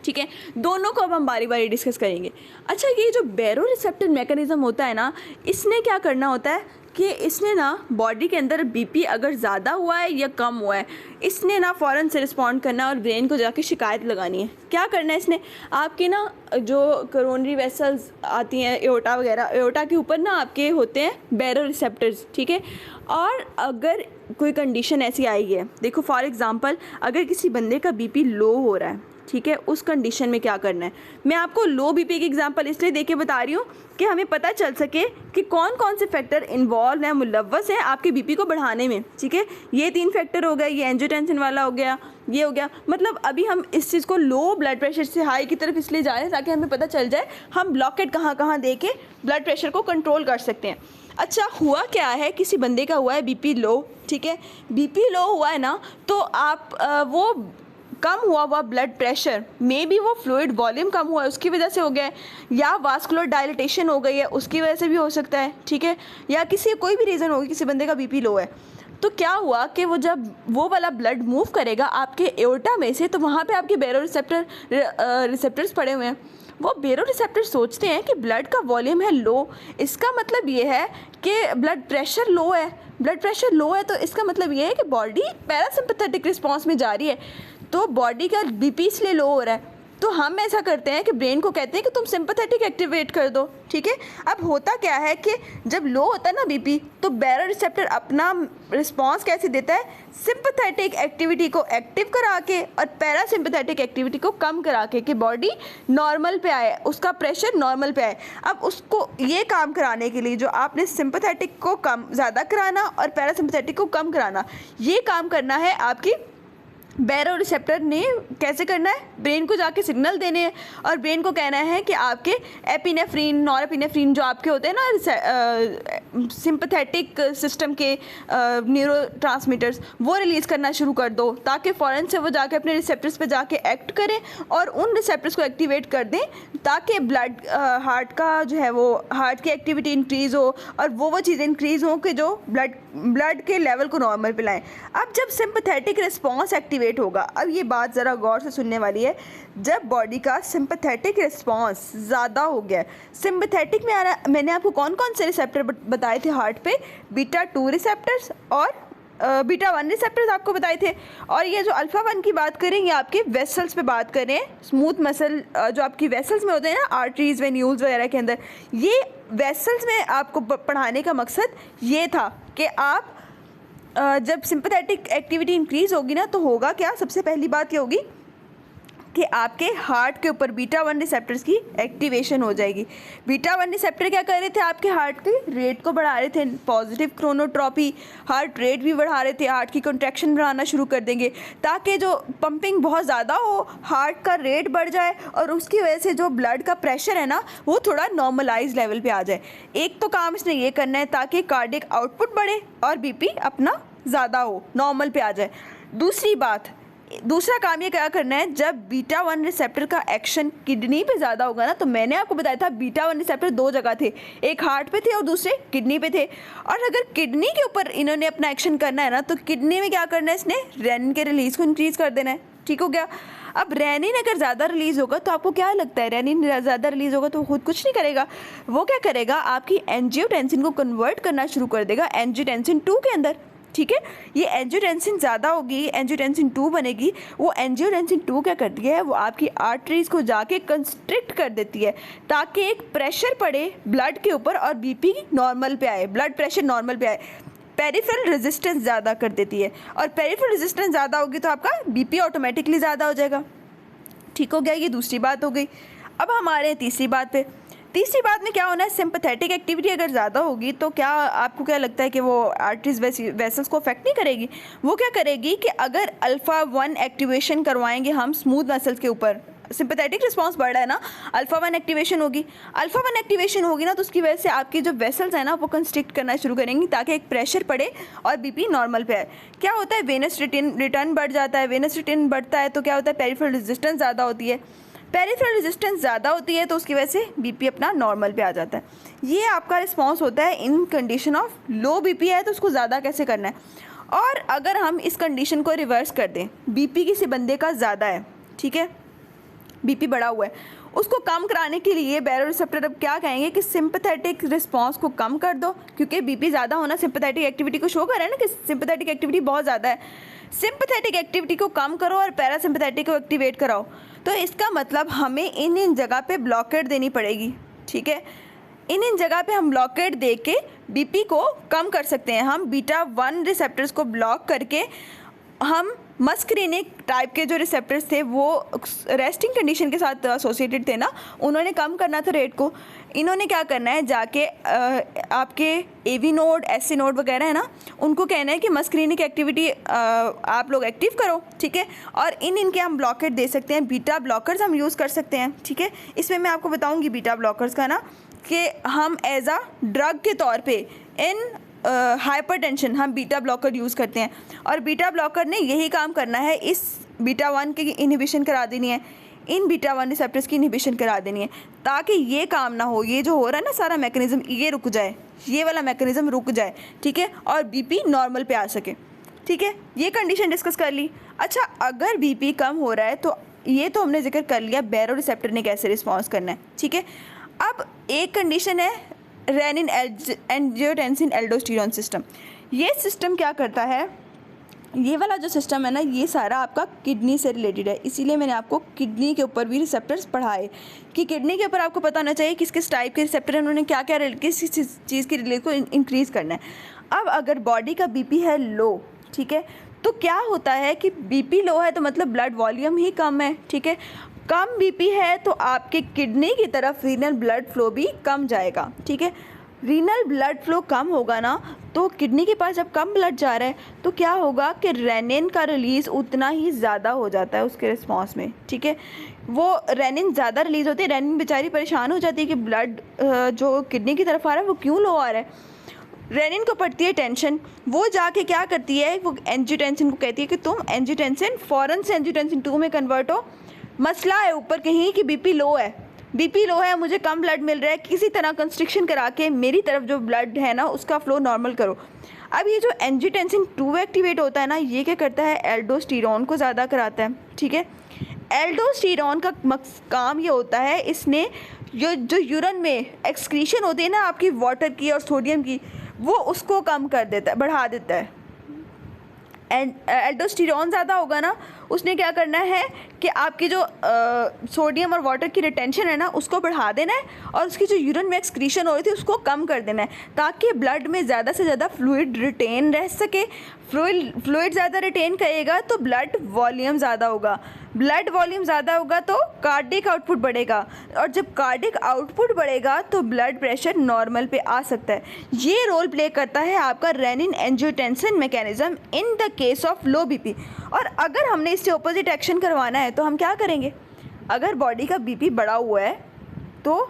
ठीक है। दोनों को अब हम बारी बारी डिस्कस करेंगे। अच्छा, ये जो बैरोरिसेप्टर मैकेनिज्म होता है ना, इसने क्या करना होता है कि इसने ना बॉडी के अंदर बीपी अगर ज़्यादा हुआ है या कम हुआ है, इसने ना फ़ौरन से रिस्पॉन्ड करना और ब्रेन को जाके शिकायत लगानी है। क्या करना है इसने, आपकी ना जो कोरोनरी वेसल्स आती हैं, एओर्टा वगैरह, एओर्टा के ऊपर ना आपके होते हैं बैरोरिसेप्टर्स, ठीक है। और अगर कोई कंडीशन ऐसी आई है, देखो फॉर एग्ज़ाम्पल अगर किसी बंदे का बीपी लो हो रहा है, ठीक है, उस कंडीशन में क्या करना है। मैं आपको लो बीपी की एग्जांपल इसलिए देके बता रही हूँ कि हमें पता चल सके कि कौन कौन से फैक्टर इन्वॉल्व हैं, मुलव्वस हैं आपके बीपी को बढ़ाने में, ठीक है। ये 3 फैक्टर हो गए, ये एंजियोटेंसिन वाला हो गया, ये हो गया। मतलब अभी हम इस चीज़ को लो ब्लड प्रेशर से हाई की तरफ इसलिए जा रहे हैं ताकि हमें पता चल जाए हम ब्लॉकेट कहाँ कहाँ दे के ब्लड प्रेशर को कंट्रोल कर सकते हैं। अच्छा, हुआ क्या है, किसी बंदे का हुआ है बीपी लो, ठीक है। बीपी लो हुआ है ना, तो आप वो कम हुआ ब्लड प्रेशर में भी वो फ्लूइड वॉल्यूम कम हुआ है उसकी वजह से हो गया है, या वास्कुलर डायलिटेशन हो गई है उसकी वजह से भी हो सकता है, ठीक है। या कोई भी रीज़न होगी, किसी बंदे का बीपी लो है तो क्या हुआ कि वो जब वो वाला ब्लड मूव करेगा आपके एओर्टा में से, तो वहाँ पे आपके रिसेप्टर्स पड़े हुए हैं। वो बैरोरिसेप्टर सोचते हैं कि ब्लड का वॉल्यूम है लो, इसका मतलब ये है कि ब्लड प्रेशर लो है। ब्लड प्रेशर लो है तो इसका मतलब ये है कि बॉडी पैरासिम्पैथेटिक रिस्पॉन्स में जा रही है, तो बॉडी का बीपी इसलिए लो हो रहा है। तो हम ऐसा करते हैं कि ब्रेन को कहते हैं कि तुम सिंपैथेटिक एक्टिवेट कर दो, ठीक है। अब होता क्या है कि जब लो होता है ना बीपी, तो बैरोरिसेप्टर अपना रिस्पांस कैसे देता है, सिंपैथेटिक एक्टिविटी को एक्टिव करा के और पैरासिम्पैथेटिक एक्टिविटी को कम करा के, कि बॉडी नॉर्मल पे आए, उसका प्रेशर नॉर्मल पे आए। अब उसको ये काम कराने के लिए जो आपने सिंपैथेटिक को कम ज़्यादा कराना और पैरासिम्पैथेटिक को कम कराना, ये काम करना है आपकी बैरोरिसेप्टर ने। कैसे करना है, ब्रेन को जाके सिग्नल देने हैं और ब्रेन को कहना है कि आपके एपिनेफ्रीन, नॉरएपिनेफ्रीन जो आपके होते हैं ना सिंपैथेटिक सिस्टम के न्यूरोट्रांसमीटर्स, वो रिलीज़ करना शुरू कर दो, ताकि फ़ौरन से वो जाके अपने रिसेप्टर्स पे जाके एक्ट करें और उन रिसेप्टर्स को एक्टिवेट कर दें, ताकि ब्लड हार्ट का जो है वो हार्ट की एक्टिविटी इंक्रीज़ हो और वो चीज़ें इंक्रीज़ हों कि जो ब्लड के लेवल को नॉर्मल पे लाएँ। अब जब सिंपैथेटिक रिस्पॉन्स एक्टिवेट होगा, अब ये बात ज़रा गौर से सुनने वाली है, जब बॉडी का सिंपैथेटिक रिस्पॉन्स ज़्यादा हो गया, सिंपैथेटिक में मैंने आपको कौन कौन से रिसेप्टर बताए थे हार्ट पे, बीटा 2 रिसेप्टर्स और बीटा 1 रिसेप्टर्स आपको बताए थे। और ये जो अल्फ़ा 1 की बात करें, ये आपके वेसल्स पे बात करें, स्मूथ मसल जो आपकी वेसल्स में होते हैं ना, आर्टरीज, वेन्यूल्स वगैरह के अंदर, ये वेसल्स में आपको पढ़ाने का मकसद ये था कि आप जब सिंपैथेटिक एक्टिविटी इंक्रीज़ होगी ना, तो होगा क्या, सबसे पहली बात क्या होगी, कि आपके हार्ट के ऊपर बीटा 1 रिसेप्टर्स की एक्टिवेशन हो जाएगी। बीटा 1 रिसेप्टर क्या कर रहे थे, आपके हार्ट के रेट को बढ़ा रहे थे, पॉजिटिव क्रोनोट्रॉपी, हार्ट रेट भी बढ़ा रहे थे, हार्ट की कॉन्ट्रैक्शन बढ़ाना शुरू कर देंगे ताकि जो पंपिंग बहुत ज़्यादा हो, हार्ट का रेट बढ़ जाए और उसकी वजह से जो ब्लड का प्रेशर है ना वो थोड़ा नॉर्मलाइज लेवल पे आ जाए। एक तो काम इसने ये करना है ताकि कार्डियक आउटपुट बढ़े और बीपी अपना ज़्यादा हो, नॉर्मल पे आ जाए। दूसरा काम ये क्या करना है, जब बीटा 1 रिसेप्टर का एक्शन किडनी पे ज़्यादा होगा ना, तो मैंने आपको बताया था बीटा 1 रिसेप्टर 2 जगह थे, एक हार्ट पे थे और दूसरे किडनी पे थे। और अगर किडनी के ऊपर इन्होंने अपना एक्शन करना है ना, तो किडनी में क्या करना है, इसने रेनिन के रिलीज़ को इंक्रीज़ कर देना है। ठीक हो गया। अब रेनिन अगर ज़्यादा रिलीज़ होगा तो आपको क्या लगता है, रेनिन ज़्यादा रिलीज़ होगा तो खुद कुछ नहीं करेगा, वो क्या करेगा, आपकी एंजियोटेंसिन को कन्वर्ट करना शुरू कर देगा एंजियोटेंसिन 2 के अंदर। ठीक है, ये एंजियोटेंसिन ज़्यादा होगी, एंजियोटेंसिन 2 बनेगी। वो एंजियोटेंसिन 2 क्या करती है, वो आपकी आर्टरीज़ को जाके कंस्ट्रिक्ट कर देती है ताकि एक प्रेशर पड़े ब्लड के ऊपर और बीपी नॉर्मल पे आए, ब्लड प्रेशर नॉर्मल पे आए। पेरिफेरल रेजिस्टेंस ज़्यादा कर देती है और पेरिफेरल रेजिस्टेंस ज़्यादा होगी तो आपका बीपी ऑटोमेटिकली ज़्यादा हो जाएगा। ठीक हो गया, ये दूसरी बात हो गई। अब हमारे हैं तीसरी बात पे। तीसरी बात में क्या होना है, सिंपैथेटिक एक्टिविटी अगर ज़्यादा होगी तो क्या आपको क्या लगता है कि वो आर्टरीज वेसल्स को अफेक्ट नहीं करेगी। वो क्या करेगी कि अगर अल्फ़ा 1 एक्टिवेशन करवाएंगे हम स्मूथ वेसल्स के ऊपर, सिंपैथेटिक रिस्पांस बढ़ रहा है ना, अल्फ़ा 1 एक्टिवेशन होगी। अल्फ़ा 1 एक्टिवेशन होगी ना तो उसकी वजह से आपकी जो वेसल्स है ना वो कंस्ट्रिक्ट करना शुरू करेंगी ताकि एक प्रेशर पड़े और बीपी नॉर्मल पे आए। क्या होता है, वेनस रिटर्न बढ़ जाता है। वेनस रिटर्न बढ़ता है तो क्या होता है, पेरिफेरल रेजिस्टेंस ज़्यादा होती है। पेरिफेरल रेजिस्टेंस ज़्यादा होती है तो उसकी वजह से बीपी अपना नॉर्मल पे आ जाता है। ये आपका रिस्पांस होता है इन कंडीशन ऑफ लो बीपी है तो उसको ज़्यादा कैसे करना है। और अगर हम इस कंडीशन को रिवर्स कर दें, बीपी किसी बंदे का ज़्यादा है, ठीक है, बीपी बढ़ा हुआ है, उसको कम कराने के लिए बैरोरिसेप्टर अब क्या कहेंगे कि सिंपैथेटिक रिस्पांस को कम कर दो, क्योंकि बीपी ज़्यादा होना सिंपैथेटिक एक्टिविटी को शो कर रहा है ना कि सिंपैथेटिक एक्टिविटी बहुत ज़्यादा है। सिंपैथेटिक एक्टिविटी को कम करो और पैरासिम्पैथेटिक को एक्टिवेट कराओ। तो इसका मतलब हमें इन जगह पे ब्लॉकेट देनी पड़ेगी। ठीक है, इन जगह पे हम ब्लॉकेट दे के बीपी को कम कर सकते हैं। हम बीटा 1 रिसेप्टर्स को ब्लॉक करके हम मस्करीनिक टाइप के जो रिसेप्टर्स थे वो रेस्टिंग कंडीशन के साथ एसोसिएटेड थे ना, उन्होंने कम करना था रेट को। इन्होंने क्या करना है, जाके आपके एवी नोड, एससी नोड वगैरह है ना, उनको कहना है कि मस्करीनिक एक्टिविटी आप लोग एक्टिव करो। ठीक है, और इनके हम ब्लॉकेट दे सकते हैं, बीटा ब्लॉकर्स हम यूज़ कर सकते हैं। ठीक है, इसमें मैं आपको बताऊँगी बीटा ब्लॉकर्स का ना कि हम एज आ ड्रग के तौर पर इन हाइपरटेंशन हम बीटा ब्लॉकर यूज़ करते हैं और बीटा ब्लॉकर ने यही काम करना है, इस बीटा 1 की इनहिबिशन करा देनी है, इन बीटा 1 रिसेप्टर्स की इनहिबिशन करा देनी है ताकि ये काम ना हो, ये जो हो रहा है ना सारा मैकेनिज्म ये रुक जाए, ये वाला मैकेनिज्म रुक जाए। ठीक है, और बीपी नॉर्मल पे आ सके। ठीक है, ये कंडीशन डिस्कस कर ली। अच्छा, अगर बीपी कम हो रहा है तो ये तो हमने जिक्र कर लिया बैरोरिसेप्टर ने कैसे रिस्पॉन्स करना है। ठीक है, अब एक कंडीशन है रेनिन एंजियोटेंसिन एल्डोस्टेरोन सिस्टम। ये सिस्टम क्या करता है, ये वाला जो सिस्टम है ना ये सारा आपका किडनी से रिलेटेड है, इसीलिए मैंने आपको किडनी के ऊपर भी रिसेप्टर्स पढ़ाए कि किडनी के ऊपर आपको पता होना चाहिए किस किस टाइप के रिसेप्टर हैं, उन्होंने क्या क्या किस चीज़ की रिलेट को इंक्रीज़ करना है। अब अगर बॉडी का बीपी है लो, ठीक है, तो क्या होता है कि बीपी लो है तो मतलब ब्लड वॉल्यूम ही कम है। ठीक है, कम बीपी है तो आपके किडनी की तरफ रीनल ब्लड फ्लो भी कम जाएगा। ठीक है, रीनल ब्लड फ्लो कम होगा ना तो किडनी के पास जब कम ब्लड जा रहा है तो क्या होगा कि रेनिन का रिलीज़ उतना ही ज़्यादा हो जाता है उसके रिस्पॉन्स में। ठीक है, वो रेनिन ज़्यादा रिलीज़ होती है, रेनिन बेचारी परेशान हो जाती है कि ब्लड जो किडनी की तरफ आ रहा है वो क्यों लो आ रहा है। रेनिन को पड़ती है टेंशन, वो जाके क्या करती है, वो एंजियोटेंसिन को कहती है कि तुम एंजियोटेंसिन फ़ौरन से एंजियोटेंसिन 2 में कन्वर्ट हो। मसला है ऊपर कहीं कि बीपी लो है, बीपी लो है, मुझे कम ब्लड मिल रहा है, किसी तरह कंस्ट्रिक्शन करा के मेरी तरफ जो ब्लड है ना उसका फ्लो नॉर्मल करो। अब ये जो एंजियोटेंसिन 2 एक्टिवेट होता है ना, ये क्या करता है, एल्डोस्टेरोन को ज़्यादा कराता है। ठीक है, एल्डोस्टेरोन का काम ये होता है, इसने जो यूरिन में एक्सक्रीशन होती है ना आपकी वाटर की और सोडियम की, वो उसको कम कर देता है, बढ़ा देता है। एल्डोस्टेरोन ज़्यादा होगा ना, उसने क्या करना है कि आपकी जो सोडियम और वाटर की रिटेंशन है ना उसको बढ़ा देना है और उसकी जो यूरिन में एक्सक्रीशन हो रही थी उसको कम कर देना है ताकि ब्लड में ज़्यादा से ज़्यादा फ्लूइड रिटेन रह सके। फ्लूइड ज़्यादा रिटेन करेगा तो ब्लड वॉल्यूम ज़्यादा होगा, ब्लड वॉल्यूम ज़्यादा होगा तो कार्डिक आउटपुट बढ़ेगा, और जब कार्डिक आउटपुट बढ़ेगा तो ब्लड प्रेशर नॉर्मल पे आ सकता है। ये रोल प्ले करता है आपका renin angiotensin mechanism in the case of low BP. और अगर हमने इससे ऑपोजिट एक्शन करवाना है तो हम क्या करेंगे? अगर बॉडी का बीपी बढ़ा हुआ है तो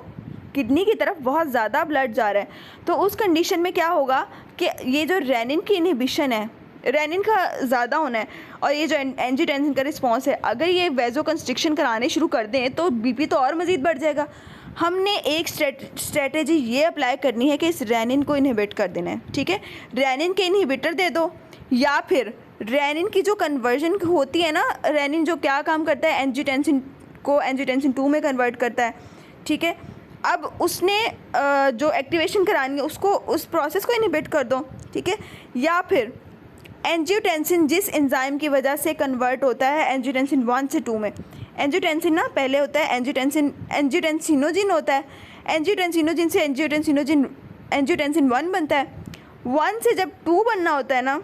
किडनी की तरफ बहुत ज़्यादा ब्लड जा रहा है, तो उस कंडीशन में क्या होगा कि ये जो रेनिन की इनहिबिशन है, रेनिन का ज़्यादा होना है और ये जो एंजियोटेंसिन का रिस्पॉन्स है, अगर ये वेज़ोकंस्ट्रिक्शन कराने शुरू कर दें तो बीपी तो और मज़ीद बढ़ जाएगा। हमने एक स्ट्रेटजी ये अप्लाई करनी है कि इस रेनिन को इनहिबिट कर देना है, ठीक है। रेनिन के इनहिबिटर दे दो, या फिर रेनिन की जो कन्वर्जन होती है ना, रेनिन जो क्या काम करता है, एंजियोटेंसिन को एंजियोटेंसिन 2 में कन्वर्ट करता है, ठीक है। अब उसने जो एक्टिवेशन करानी है उसको, उस प्रोसेस को इनहिबिट कर दो, ठीक है। या फिर एंजियोटेंसिन जिस एंजाइम की वजह से कन्वर्ट होता है एंजियोटेंसिन 1 से 2 में, एंजियोटेंसिन ना पहले होता है एंजियोटेंसिनोजिन होता है, एंजियोटेंसिनोजिन से एंजियोटेंसिन 1 बनता है। 1 से जब 2 बनना होता है ना,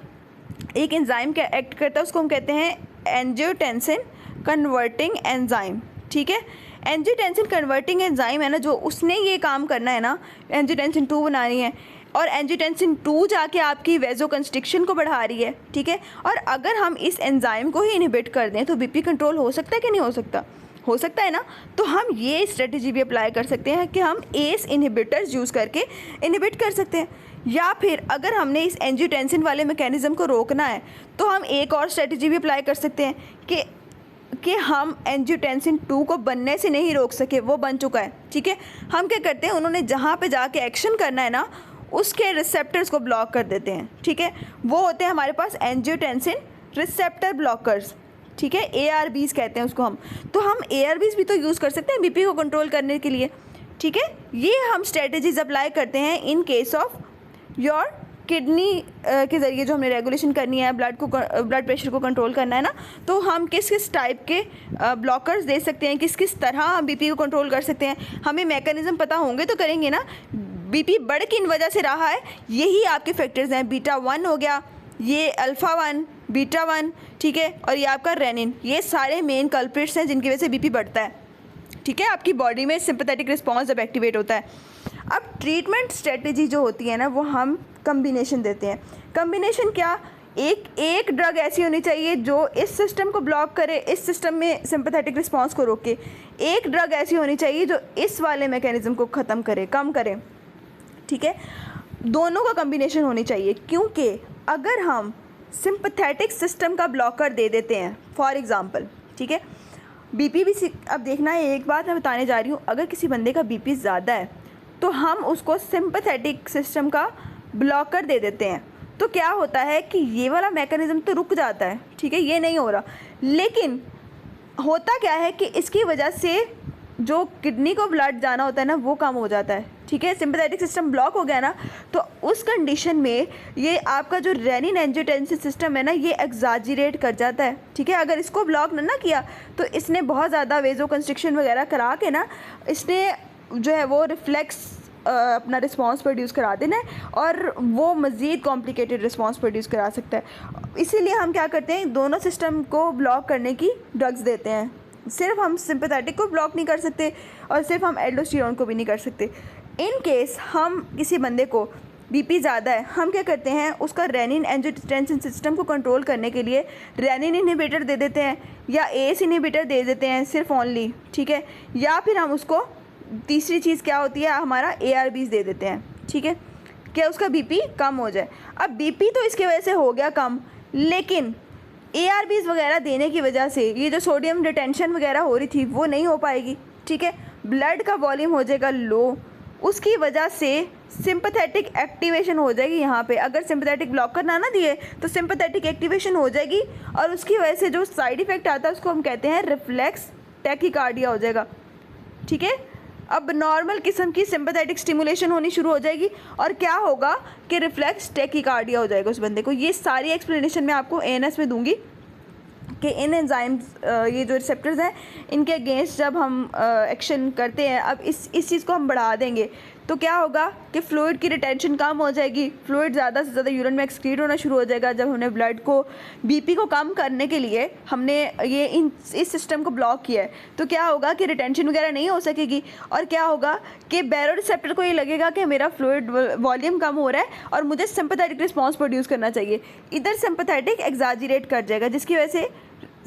एक एंजाइम क्या एक्ट करता है, उसको हम कहते हैं एंजियोटेंसिन कन्वर्टिंग एंजाइम, ठीक है। एंजियोटेंसिन कन्वर्टिंग एंजाइम है ना, जो उसने ये काम करना है ना, एंजियोटेंसिन 2 बनानी है, और एंजियोटेंसिन 2 जाके आपकी वेज़ोकंस्ट्रिक्शन को बढ़ा रही है, ठीक है। और अगर हम इस एंजाइम को ही इनहिबिट कर दें तो बीपी कंट्रोल हो सकता है कि नहीं हो सकता? हो सकता है ना। तो हम ये स्ट्रेटजी भी अप्लाई कर सकते हैं कि हम एस इनहिबिटर्स यूज़ करके इनहिबिट कर सकते हैं। या फिर अगर हमने इस एंजियोटेंसिन वाले मैकेनिज़्म को रोकना है तो हम एक और स्ट्रेटजी भी अप्लाई कर सकते हैं कि हम एंजियोटेंसिन 2 को बनने से नहीं रोक सके, वो बन चुका है, ठीक है। हम क्या करते हैं, उन्होंने जहाँ पे जाके एक्शन करना है ना, उसके रिसेप्टर्स को ब्लॉक कर देते हैं, ठीक है। वो होते हैं हमारे पास एंजियोटेंसिन रिसेप्टर ब्लॉकर्स, ठीक है, ARBs कहते हैं उसको हम। तो हम ARBs भी तो यूज़ कर सकते हैं बीपी को कंट्रोल करने के लिए, ठीक है। ये हम स्ट्रेटजीज अप्लाई करते हैं in case of your kidney के ज़रिए जो हमने रेगुलेशन करनी है, ब्लड प्रेशर को कंट्रोल करना है ना, तो हम किस किस टाइप के ब्लॉकर्स दे सकते हैं, किस किस तरह हम बीपी को कंट्रोल कर सकते हैं। हमें मैकेनिज़्म पता होंगे तो करेंगे ना। बीपी बढ़ किन वजह से रहा है, यही आपके फैक्टर्स हैं। बीटा 1 हो गया, ये अल्फ़ा 1, बीटा 1, ठीक है, और ये आपका रेनिन, ये सारे मेन कल्प्रिट्स हैं जिनकी वजह से बीपी बढ़ता है, ठीक है। आपकी बॉडी में सिंपैथेटिक रिस्पॉन्स जब एक्टिवेट होता है। अब ट्रीटमेंट स्ट्रेटजी जो होती है ना, वो हम कम्बिनेशन देते हैं। कम्बिनेशन क्या, एक ड्रग ऐसी होनी चाहिए जो इस सिस्टम को ब्लॉक करे, इस सिस्टम में सिंपैथेटिक रिस्पॉन्स को रोके। एक ड्रग ऐसी होनी चाहिए जो इस वाले मैकेनिज़्म को ख़त्म करे, कम करे, ठीक है। दोनों का कम्बिनेशन होनी चाहिए, क्योंकि अगर हम सिंपैथेटिक सिस्टम का ब्लॉकर दे देते हैं, फॉर एग्ज़ाम्पल, ठीक है, बीपी भी अब देखना है, एक बात मैं बताने जा रही हूँ, अगर किसी बंदे का बीपी ज़्यादा है तो हम उसको सिंपैथेटिक सिस्टम का ब्लॉकर दे देते हैं, तो क्या होता है कि ये वाला मैकेनिज़्म तो रुक जाता है, ठीक है, ये नहीं हो रहा। लेकिन होता क्या है कि इसकी वजह से जो किडनी को ब्लड जाना होता है ना, वो कम हो जाता है, ठीक है। सिंपैथेटिक सिस्टम ब्लॉक हो गया ना, तो उस कंडीशन में ये आपका जो रेनिन एंजियोटेंसिन सिस्टम है ना, ये एग्जाजरेट कर जाता है, ठीक है। अगर इसको ब्लॉक ना किया तो इसने बहुत ज़्यादा वेज़ोकंस्ट्रिक्शन वगैरह करा के ना, इसने जो है वो रिफ्लेक्स अपना रिस्पांस प्रोड्यूस करा देना है, और वो मज़ीद कॉम्प्लिकेटेड रिस्पांस प्रोड्यूस करा सकता है। इसीलिए हम क्या करते हैं, दोनों सिस्टम को ब्लॉक करने की ड्रग्स देते हैं। सिर्फ हम सिंपैथेटिक को ब्लॉक नहीं कर सकते और सिर्फ हम एल्डोस्टेरोन को भी नहीं कर सकते। इन केस हम किसी बंदे को बीपी ज़्यादा है, हम क्या करते हैं, उसका रेनिन एंजियोटेंसिन सिस्टम को कंट्रोल करने के लिए रेनिन इनहिबिटर दे देते हैं, या एस इनहिबिटर दे देते हैं सिर्फ ओनली, ठीक है। या फिर हम उसको, तीसरी चीज़ क्या होती है, हमारा ARBs दे देते हैं, ठीक है, क्या उसका बीपी कम हो जाए। अब बीपी तो इसकी वजह से हो गया कम, लेकिन ARBs वगैरह देने की वजह से ये जो सोडियम रिटेंशन वगैरह हो रही थी वो नहीं हो पाएगी, ठीक है। ब्लड का वॉल्यूम हो जाएगा लो, उसकी वजह से सिंपैथेटिक एक्टिवेशन हो जाएगी। यहाँ पे अगर सिंपैथेटिक ब्लॉकर ना दिए तो सिंपैथेटिक एक्टिवेशन हो जाएगी, और उसकी वजह से जो साइड इफ़ेक्ट आता है उसको हम कहते हैं रिफ्लेक्स टैकीकार्डिया हो जाएगा, ठीक है। अब नॉर्मल किस्म की सिंपैथेटिक स्टिमुलेशन होनी शुरू हो जाएगी, और क्या होगा कि रिफ्लेक्स टैकीकार्डिया हो जाएगा उस बंदे को। ये सारी एक्सप्लेनेशन मैं आपको ANS में दूंगी कि इन एंजाइम्स, ये जो रिसेप्टर्स हैं, इनके अगेंस्ट जब हम एक्शन करते हैं, अब इस चीज़ को हम बढ़ा देंगे तो क्या होगा कि फ्लूइड की रिटेंशन कम हो जाएगी, फ्लूइड ज़्यादा से ज़्यादा यूरिन में एक्सक्रीट होना शुरू हो जाएगा। जब हमने ब्लड को बीपी को कम करने के लिए हमने ये इस सिस्टम को ब्लॉक किया है, तो क्या होगा कि रिटेंशन वगैरह नहीं हो सकेगी, और क्या होगा कि बैरोरिसेप्टर को ये लगेगा कि मेरा फ्लूइड वॉल्यूम कम हो रहा है और मुझे सिंपैथेटिक रिस्पॉन्स प्रोड्यूस करना चाहिए। इधर सिंपैथेटिक एग्जैजरेट कर जाएगा, जिसकी वजह से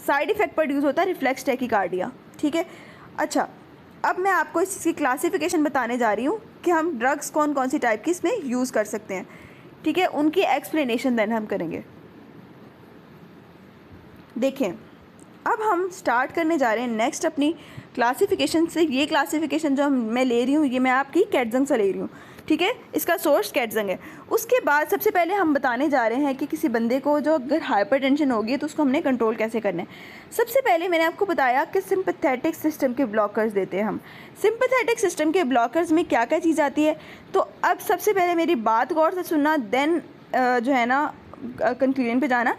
साइड इफेक्ट प्रोड्यूस होता है रिफ्लेक्स टैकीकार्डिया। ठीक है, अच्छा अब मैं आपको इसकी क्लासिफिकेशन बताने जा रही हूँ कि हम ड्रग्स कौन कौन सी टाइप की इसमें यूज़ कर सकते हैं। ठीक है, उनकी एक्सप्लेनेशन देन हम करेंगे। देखें, अब हम स्टार्ट करने जा रहे हैं नेक्स्ट अपनी क्लासिफिकेशन से। ये क्लासिफिकेशन जो मैं ले रही हूँ ये मैं आपकी कैटजंग से ले रही हूँ। ठीक है, इसका सोर्स कैटजंग है। उसके बाद सबसे पहले हम बताने जा रहे हैं कि किसी बंदे को जो अगर हाइपरटेंशन होगी तो उसको हमने कंट्रोल कैसे करना है। सबसे पहले मैंने आपको बताया कि सिंपैथेटिक सिस्टम के ब्लॉकर्स देते हैं हम। सिंपैथेटिक सिस्टम के ब्लॉकर्स में क्या क्या चीज़ आती है, तो अब सबसे पहले मेरी बात गौर से सुनना, देन जो है ना कंक्लूजन पे जाना।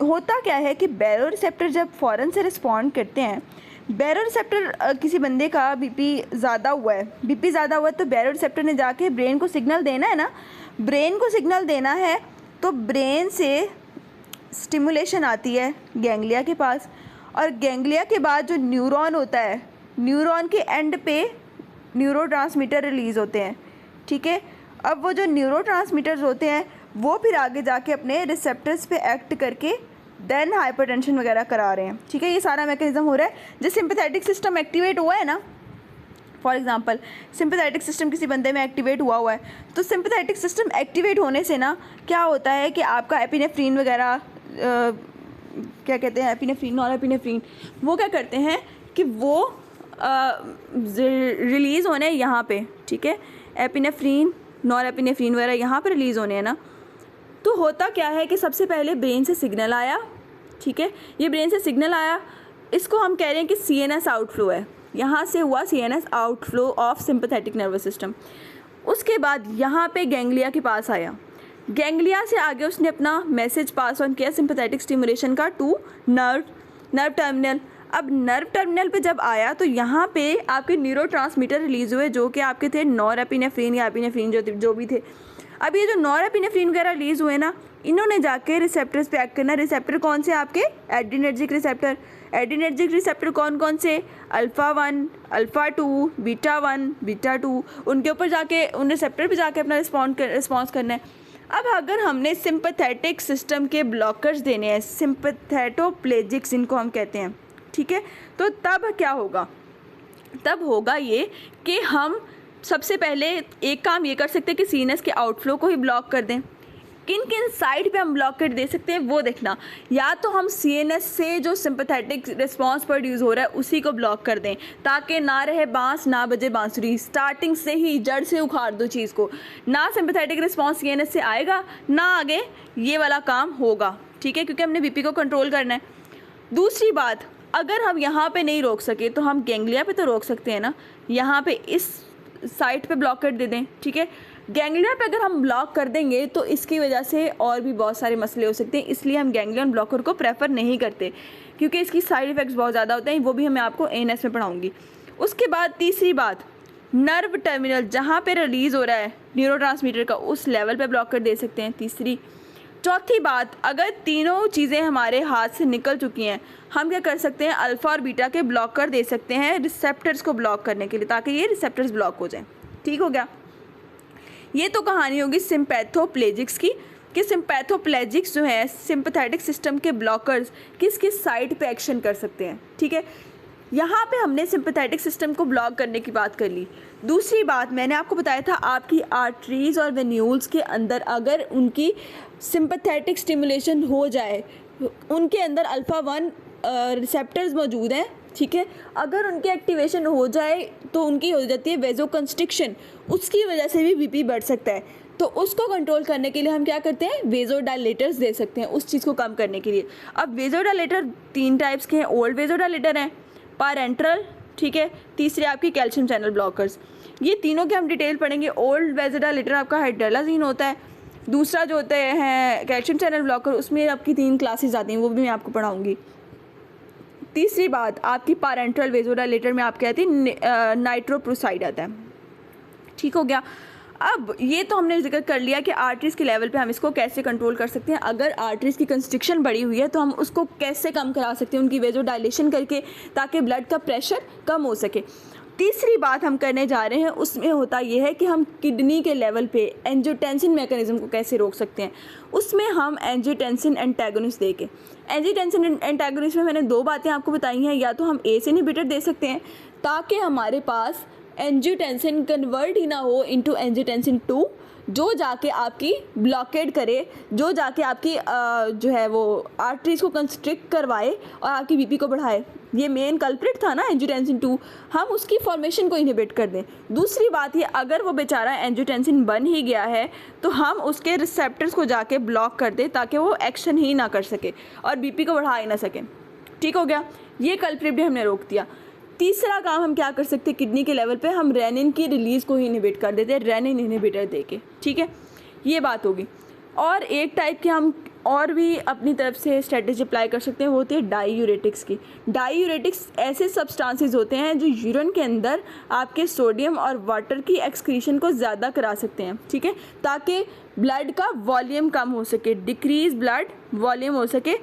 होता क्या है कि बैरोरिसेप्टर जब फ़ौरन से रिस्पॉन्ड करते हैं, बैरोरिसेप्टर किसी बंदे का बीपी ज़्यादा हुआ है तो बैरोरिसेप्टर ने जाके ब्रेन को सिग्नल देना है ना, ब्रेन को सिग्नल देना है, तो ब्रेन से स्टिमुलेशन आती है गैंग्लिया के पास, और गैंग्लिया के बाद जो न्यूरॉन होता है, न्यूरॉन के एंड पे न्यूरोट्रांसमीटर रिलीज़ होते हैं। ठीक है, अब वो जो न्यूरोट्रांसमीटर्स होते हैं वो फिर आगे जाके अपने रिसेप्टर्स पे एक्ट करके देन हाइपरटेंशन वगैरह करा रहे हैं। ठीक है, ये सारा मैकेनिज्म हो रहा है। जब सिंपैथेटिक सिस्टम एक्टिवेट हुआ है ना, फॉर एग्जांपल सिंपैथेटिक सिस्टम किसी बंदे में एक्टिवेट हुआ है, तो सिंपैथेटिक सिस्टम एक्टिवेट होने से ना क्या होता है कि आपका एपिनेफ्रीन वगैरह क्या कहते हैं, एपिनेफ्रीन, नॉरएपिनेफ्रीन, वो क्या करते हैं कि वो रिलीज़ होने यहाँ पे। ठीक है, एपिनेफ्रीन, नॉरएपिनेफ्रीन वगैरह यहाँ पे रिलीज़ होने हैं ना, तो होता क्या है कि सबसे पहले ब्रेन से सिग्नल आया। ठीक है, ये ब्रेन से सिग्नल आया, इसको हम कह रहे हैं कि CNS आउटफ्लो है, यहाँ से हुआ CNS outflow of sympathetic nervous system. उसके बाद यहाँ पे गैंग्लिया के पास आया, गैंग्लिया से आगे उसने अपना मैसेज पास ऑन किया सिंपैथेटिक स्टिमुलेशन का टू नर्व टर्मिनल। अब नर्व टर्मिनल पे जब आया तो यहाँ पे आपके न्यूरोट्रांसमीटर रिलीज़ हुए जो कि आपके थे नॉरएपिनेफ्रीन या एपिनेफ्रीन जो भी थे। अब ये जो नॉरएपिनेफ्रीन वगैरह रिलीज़ हुए ना, इन्होंने जाके रिसेप्टर्स पे एक्ट करना। रिसेप्टर कौन से आपके, एड्रीनर्जिक रिसेप्टर। एड्रीनर्जिक रिसेप्टर कौन कौन से, अल्फ़ा 1, अल्फ़ा 2, बीटा 1, बीटा 2, उनके ऊपर जाके उन रिसेप्टर पे जाके अपना रिस्पॉन्स करना है। अब अगर हमने सिंपैथेटिक सिस्टम के ब्लॉकर्स देने हैं, सिंपैथेटोप्लेजिक्स इनको हम कहते हैं। ठीक है, तो तब क्या होगा, तब होगा ये कि हम सबसे पहले एक काम ये कर सकते हैं कि CNS के आउटफ्लो को ही ब्लॉक कर दें। किन किन साइड पे हम ब्लॉक कर दे सकते हैं वो देखना, या तो हम CNS से जो सिंपैथेटिक रिस्पांस प्रोड्यूस हो रहा है उसी को ब्लॉक कर दें, ताकि ना रहे बांस ना बजे बांसुरी, स्टार्टिंग से ही जड़ से उखाड़ दो चीज़ को, ना सिंपैथेटिक रिस्पांस CNS से आएगा ना आगे ये वाला काम होगा। ठीक है, क्योंकि हमने BP को कंट्रोल करना है। दूसरी बात, अगर हम यहाँ पे नहीं रोक सके तो हम गैंग्लिया पे तो रोक सकते हैं ना, यहाँ पे इस साइट पे ब्लॉकेट दे दें। ठीक है, गैंग्लिया पे अगर हम ब्लॉक कर देंगे तो इसकी वजह से और भी बहुत सारे मसले हो सकते हैं, इसलिए हम गैंग्लियन ब्लॉकर को प्रेफर नहीं करते क्योंकि इसकी साइड इफ़ेक्ट्स बहुत ज़्यादा होते हैं। वो भी मैं आपको ANS में पढ़ाऊँगी। उसके बाद तीसरी बात, नर्व टर्मिनल जहाँ पे रिलीज़ हो रहा है न्यूरोट्रांसमीटर का, उस लेवल पे ब्लॉकर दे सकते हैं। तीसरी चौथी बात, अगर तीनों चीज़ें हमारे हाथ से निकल चुकी हैं, हम क्या कर सकते हैं, अल्फ़ा और बीटा के ब्लॉकर दे सकते हैं रिसेप्टर्स को ब्लॉक करने के लिए, ताकि ये रिसेप्टर्स ब्लॉक हो जाएं। ठीक हो गया, ये तो कहानी होगी सिंपैथोप्लेजिक्स की, कि सिंपैथोप्लेजिक्स जो है सिंपैथेटिक सिस्टम के ब्लॉकर्स किस किस साइड पे एक्शन कर सकते हैं। ठीक है, यहाँ पे हमने सिंपैथेटिक सिस्टम को ब्लॉक करने की बात कर ली। दूसरी बात मैंने आपको बताया था, आपकी आर्टरीज़ और वेन्यूल्स के अंदर अगर उनकी सिंपैथेटिक स्टिमुलेशन हो जाए, उनके अंदर अल्फ़ा 1 रिसेप्टर्स मौजूद हैं। ठीक है, अगर उनकी एक्टिवेशन हो जाए तो उनकी हो जाती है वेजोकंस्ट्रिक्शन, उसकी वजह से भी BP बढ़ सकता है। तो उसको कंट्रोल करने के लिए हम क्या करते हैं, वेजोडाइलेटर्स दे सकते हैं उस चीज़ को कम करने के लिए। अब वेजोडाइलेटर 3 टाइप्स के हैं, ओल्ड वेजोडाइलेटर हैं, पारेंट्रल, ठीक है, तीसरे आपकी कैल्शियम चैनल ब्लॉकर्स। ये तीनों के हम डिटेल पढ़ेंगे। ओल्ड वेजोडाइलेटर आपका हाइड्रोलाजीन होता है, दूसरा जो होता है कैल्शियम चैनल ब्लॉकर, उसमें आपकी 3 क्लासेस आती हैं, वो भी मैं आपको पढ़ाऊँगी। तीसरी बात, आपकी पारेंट्रल वेजोडाइलेटर में आपके आती है नाइट्रोप्रोसाइड आता है। ठीक हो गया। अब ये तो हमने जिक्र कर लिया कि आर्टरीज़ के लेवल पे हम इसको कैसे कंट्रोल कर सकते हैं। अगर आर्टरीज़ की कंस्ट्रिक्शन बढ़ी हुई है तो हम उसको कैसे कम करा सकते हैं, उनकी वेजो डायलेशन करके, ताकि ब्लड का प्रेशर कम हो सके। तीसरी बात हम करने जा रहे हैं उसमें होता ये है कि हम किडनी के लेवल पे एंजियोटेंसिन मैकेनिज्म को कैसे रोक सकते हैं। उसमें हम एंजियोटेंसिन एंटागोनिस्ट दे के, एंजियोटेंसिन एंटागोनिस्ट में मैंने 2 बातें आपको बताई हैं। या तो हम ACE इनहिबिटर दे सकते हैं ताकि हमारे पास एंजियोटेंसिन कन्वर्ट ही ना हो इनटू एंजियोटेंसिन 2, जो जाके आपकी ब्लॉकेड करे, जो जाके आपकी जो है वो आर्टरीज़ को कंस्ट्रिक्ट करवाए और आपकी बीपी को बढ़ाए। ये मेन कल्प्रिट था ना एंजियोटेंसिन 2, हम उसकी फॉर्मेशन को इनहिबिट कर दें। दूसरी बात ये, अगर वो बेचारा एंजियोटेंसिन बन ही गया है तो हम उसके रिसेप्टर्स को जाके ब्लॉक कर दें ताकि वो एक्शन ही ना कर सके और बीपी को बढ़ा ही ना सके। ठीक हो गया, ये कल्प्रिट भी हमने रोक दिया। तीसरा काम हम क्या कर सकते हैं, किडनी के लेवल पे हम रेनिन की रिलीज़ को ही इनहिबिट कर देते हैं रेनिन इनहिबिटर देके। ठीक है, ये बात होगी। और एक टाइप के हम और भी अपनी तरफ से स्ट्रेटजी अप्लाई कर सकते हैं, वो होती है डाईयूरेटिक्स की। डाईयूरेटिक्स ऐसे सब्सटेंसेस होते हैं जो यूरिन के अंदर आपके सोडियम और वाटर की एक्सक्रीशन को ज़्यादा करा सकते हैं। ठीक है, ताकि ब्लड का वॉल्यूम कम हो सके, डिक्रीज ब्लड वॉल्यूम हो सके।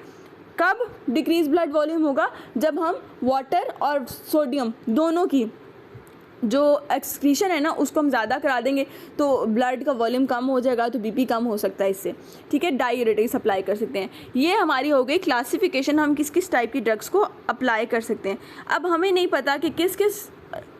कब डिक्रीज ब्लड वॉल्यूम होगा, जब हम वाटर और सोडियम दोनों की जो एक्सक्रीशन है ना उसको हम ज़्यादा करा देंगे तो ब्लड का वॉल्यूम कम हो जाएगा, तो बीपी कम हो सकता है इससे। ठीक है, डाईयूरेटिक्स अप्लाई कर सकते हैं। ये हमारी हो गई क्लासिफिकेशन, हम किस किस टाइप की ड्रग्स को अप्लाई कर सकते हैं। अब हमें नहीं पता कि किस किस,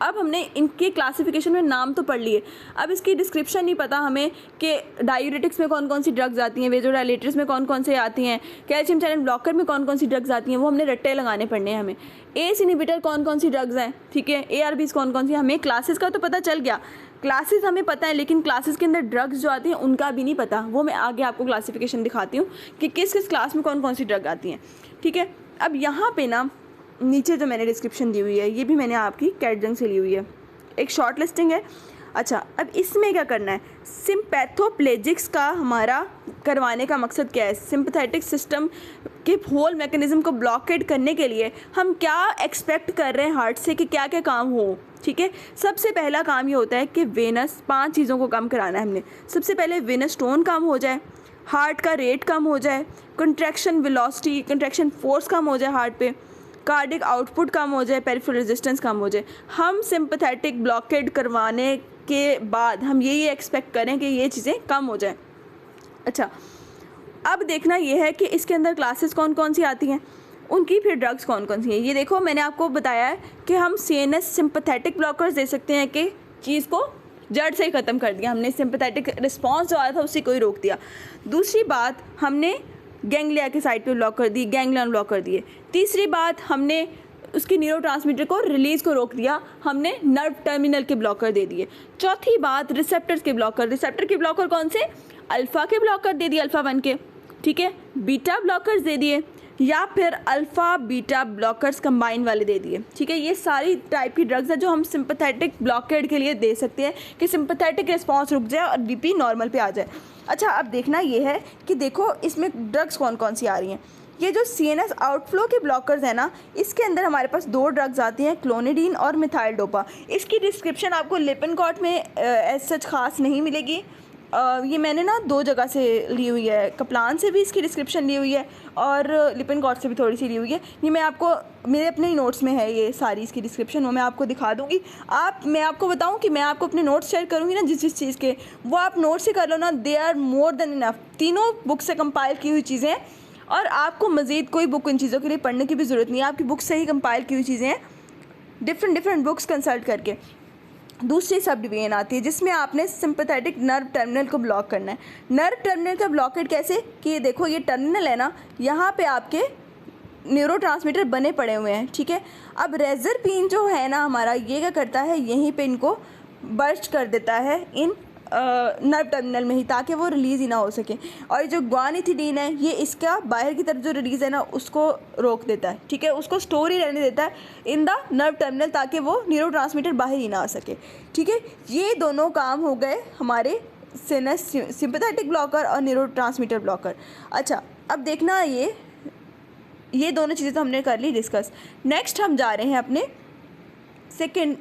अब हमने इनके क्लासिफिकेशन में नाम तो पढ़ लिए, अब इसकी डिस्क्रिप्शन नहीं पता हमें कि डायूरेटिक्स में कौन कौन सी ड्रग्स आती हैं, वेजोडाइलेटर्स में कौन कौन से आती हैं, कैल्शियम चैनल ब्लॉकर में कौन कौन सी ड्रग्स आती हैं, वो हमने रट्टे लगाने पड़ने हैं हमें। ACE इनहिबिटर कौन कौन सी ड्रग्स हैं, ठीक है, ARBs कौन कौन सी, हमें क्लासेस का तो पता चल गया, क्लासेस हमें पता है, लेकिन क्लासेस के अंदर ड्रग्स जो आती हैं उनका भी नहीं पता। वो मैं आगे आपको क्लासिफिकेशन दिखाती हूँ कि किस किस क्लास में कौन कौन सी ड्रग आती हैं। ठीक है, अब यहाँ पे ना नीचे जो मैंने डिस्क्रिप्शन दी हुई है ये भी मैंने आपकी कैटजंग से ली हुई है, एक शॉर्ट लिस्टिंग है। अच्छा, अब इसमें क्या करना है, सिम्पैथोप्लेजिक्स का हमारा करवाने का मकसद क्या है, सिंपैथेटिक सिस्टम के होल मैकेनिज्म को ब्लॉकेड करने के लिए हम क्या एक्सपेक्ट कर रहे हैं हार्ट से कि क्या क्या काम हो। ठीक है, सबसे पहला काम ये होता है कि वेनस 5 चीज़ों को कम कराना है हमने। सबसे पहले वेनस टोन कम हो जाए, हार्ट का रेट कम हो जाए, कंट्रैक्शन वेलोसिटी, कंट्रैक्शन फोर्स कम हो जाए हार्ट पे, कार्डिक आउटपुट कम हो जाए, पेरिफेरल रेजिस्टेंस कम हो जाए। हम सिंपैथेटिक ब्लॉकेड करवाने के बाद हम यही एक्सपेक्ट करें कि ये चीज़ें कम हो जाए। अच्छा, अब देखना ये है कि इसके अंदर क्लासेस कौन कौन सी आती हैं, उनकी फिर ड्रग्स कौन कौन सी हैं। ये देखो, मैंने आपको बताया है कि हम CNS सिंपैथेटिक ब्लॉकर्स दे सकते हैं कि चीज़ को जड़ से ही ख़त्म कर दिया, हमने सिंपैथेटिक रिस्पॉन्स जो आया था उसी को ही रोक दिया। दूसरी बात, हमने गैंग्लिया के साइड पे ब्लॉक कर दी, गैंग्लियन ब्लॉक कर दिए। तीसरी बात, हमने उसकी न्यूरोट्रांसमीटर को रिलीज़ को रोक दिया, हमने नर्व टर्मिनल के ब्लॉकर दे दिए। चौथी बात, रिसेप्टर्स के ब्लॉकर, रिसेप्टर के ब्लॉकर कौन से, अल्फ़ा के ब्लॉकर दे दिए, अल्फ़ा 1 के, ठीक है, बीटा ब्लॉकर्स दे दिए, या फिर अल्फ़ा बीटा ब्लॉकर्स कंबाइन वाले दे दिए। ठीक है, ये सारी टाइप की ड्रग्स है जो हम सिंपैथेटिक ब्लॉकेड के लिए दे सकते हैं कि सिंपैथेटिक रिस्पॉन्स रुक जाए और बीपी नॉर्मल पे आ जाए। अच्छा, अब देखना ये है कि देखो इसमें ड्रग्स कौन कौन सी आ रही हैं। ये जो CNS आउटफ्लो के ब्लॉकर्स हैं ना, इसके अंदर हमारे पास 2 ड्रग्स आती हैं, क्लोनिडीन और मिथाइल डोपा। इसकी डिस्क्रिप्शन आपको लिपिनकॉट में एज सच खास नहीं मिलेगी। ये मैंने ना 2 जगह से ली हुई है, कपलान से भी इसकी डिस्क्रिप्शन ली हुई है और लिपिनकॉट से भी थोड़ी सी ली हुई है। ये मैं आपको मेरे अपने ही नोट्स में है ये सारी इसकी डिस्क्रिप्शन, वो मैं आपको दिखा दूँगी। मैं आपको बताऊँ कि मैं आपको अपने नोट्स शेयर करूँगी ना जिस चीज़ के, वो आप नोट्स से कर लो ना, they are more than enough. तीनों बुक से कंपाइल की हुई चीज़ें हैं और आपको मज़ीद कोई बुक इन चीज़ों के लिए पढ़ने की भी ज़रूरत नहीं है, आपकी बुक से ही कंपाइल की हुई चीज़ें हैं, डिफरेंट बुक्स कंसल्ट करके। दूसरी सब डिवीजन आती है जिसमें आपने सिंपैथेटिक नर्व टर्मिनल को ब्लॉक करना है। नर्व टर्मिनल का ब्लॉकेट कैसे, कि ये देखो ये टर्मिनल है ना, यहाँ पे आपके न्यूरोट्रांसमीटर बने पड़े हुए हैं। ठीक है, अब रेज़रपीन जो है ना हमारा, ये क्या करता है, यहीं पे इनको बर्स्ट कर देता है इन नर्व टर्मिनल में ही, ताकि वो रिलीज़ ही ना हो सके। और जो ग्वानिथिडीन है, ये इसका बाहर की तरफ जो रिलीज़ है ना उसको रोक देता है। ठीक है, उसको स्टोर ही रहने देता है इन द नर्व टर्मिनल, ताकि वो न्यूरोट्रांसमीटर बाहर ही ना आ सके। ठीक है, ये दोनों काम हो गए हमारे सिंपैथेटिक ब्लॉकर और न्यूरोट्रांसमीटर ब्लॉकर। अच्छा, अब देखना ये दोनों चीज़ें तो हमने कर ली डिस्कस। नेक्स्ट हम जा रहे हैं अपने सेकेंड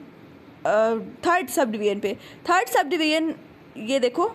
थर्ड सब डिवीजन पे। थर्ड सब डिवीजन ये देखो,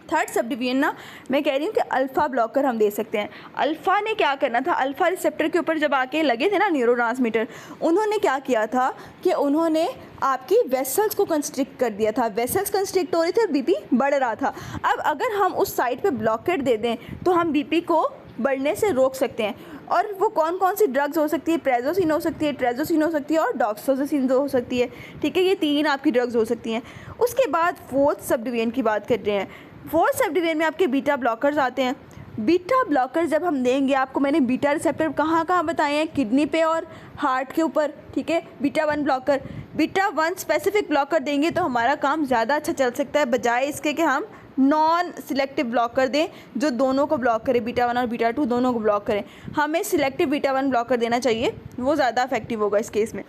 थर्ड सब डिवीजन ना मैं कह रही हूँ कि अल्फ़ा ब्लॉकर हम दे सकते हैं। अल्फ़ा ने क्या करना था, अल्फ़ा रिसेप्टर के ऊपर जब आके लगे थे ना न्यूरोट्रांसमीटर, उन्होंने क्या किया था कि उन्होंने आपकी वेसल्स को कंस्ट्रिक्ट कर दिया था। वेसल्स कंस्ट्रिक्ट हो रही थी, बीपी बढ़ रहा था। अब अगर हम उस साइड पे ब्लॉकेट दे दें तो हम बीपी को बढ़ने से रोक सकते हैं। और वो कौन कौन सी ड्रग्स हो सकती है, प्रेजोसिन हो सकती है, ट्रेजोसिन हो सकती है और डॉक्सोसिन हो सकती है, ठीक है। ये 3 आपकी ड्रग्स हो सकती हैं। उसके बाद फोर्थ सब डिवीजन की बात कर रहे हैं। फोर्थ सब डिवीजन में आपके बीटा ब्लॉकर्स आते हैं। बीटा ब्लॉकर जब हम देंगे, आपको मैंने बीटा रिसेप्टर कहाँ कहाँ बताए हैं, किडनी पे और हार्ट के ऊपर, ठीक है। Beta 1 blocker, beta 1 specific blocker देंगे तो हमारा काम ज़्यादा अच्छा चल सकता है, बजाय इसके कि हम नॉन सिलेक्टिव ब्लॉकर दें जो दोनों को ब्लॉक करे, बीटा 1 और बीटा 2 दोनों को ब्लॉक करें। हमें सिलेक्टिव बीटा 1 ब्लॉकर देना चाहिए, वो ज़्यादा इफेक्टिव होगा इस केस में।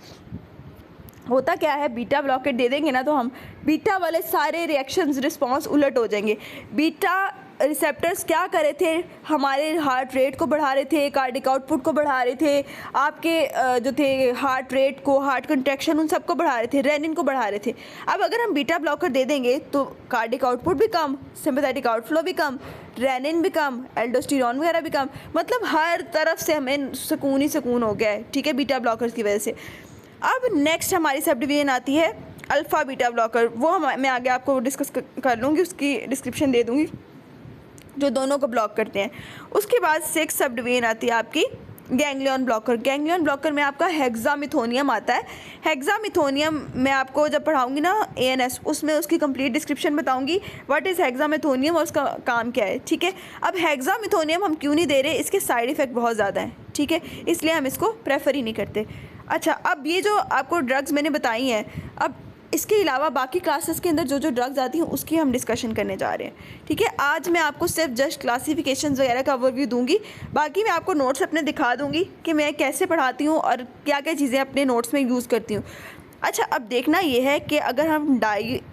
होता क्या है, बीटा ब्लॉकेट दे देंगे ना तो हम बीटा वाले सारे रिएक्शंस रिस्पांस उलट हो जाएंगे। बीटा रिसेप्टर्स क्या कर रहे थे, हमारे हार्ट रेट को बढ़ा रहे थे, कार्डिक आउटपुट को बढ़ा रहे थे, आपके जो थे हार्ट रेट को, हार्ट कंट्रैक्शन, उन सबको बढ़ा रहे थे, रेनिन को बढ़ा रहे थे। अब अगर हम बीटा ब्लॉकर दे देंगे तो कार्डिक आउटपुट भी कम, सिंपैथेटिक आउटफ्लो भी कम, रेनिन भी कम, एल्डोस्टेरोन वगैरह भी कम, मतलब हर तरफ से हमें सुकून ही सुकून हो गया है, ठीक है, बीटा ब्लॉकर्स की वजह से। अब नेक्स्ट हमारी सब डिवीजन आती है अल्फ़ा बीटा ब्लॉकर। वो मैं आगे आपको डिस्कस कर लूँगी, उसकी डिस्क्रिप्शन दे दूँगी, जो दोनों को ब्लॉक करते हैं। उसके बाद 6 सब डिवीजन आती है आपकी गैंग्लियन ब्लॉकर। गैंग्लियन ब्लॉकर में आपका हेक्सामिथोनियम आता है। हेक्सामिथोनियम मैं आपको जब पढ़ाऊंगी ना ANS, उसमें उसकी कंप्लीट डिस्क्रिप्शन बताऊंगी, व्हाट इज़ हेक्सामिथोनियम और उसका काम क्या है, ठीक है। अब हेक्सामिथोनियम हम क्यों नहीं दे रहे, इसके साइड इफ़ेक्ट बहुत ज़्यादा हैं, ठीक है, इसलिए हम इसको प्रेफर ही नहीं करते। अच्छा, अब ये जो आपको ड्रग्स मैंने बताई हैं, अब इसके अलावा बाकी क्लासेस के अंदर जो जो ड्रग्स आती हैं उसकी हम डिस्कशन करने जा रहे हैं, ठीक है। आज मैं आपको सिर्फ जस्ट क्लासिफिकेशन वगैरह का ओवरव्यू दूंगी, बाकी मैं आपको नोट्स अपने दिखा दूंगी कि मैं कैसे पढ़ाती हूँ और क्या क्या चीज़ें अपने नोट्स में यूज़ करती हूँ। अच्छा, अब देखना ये है कि अगर हम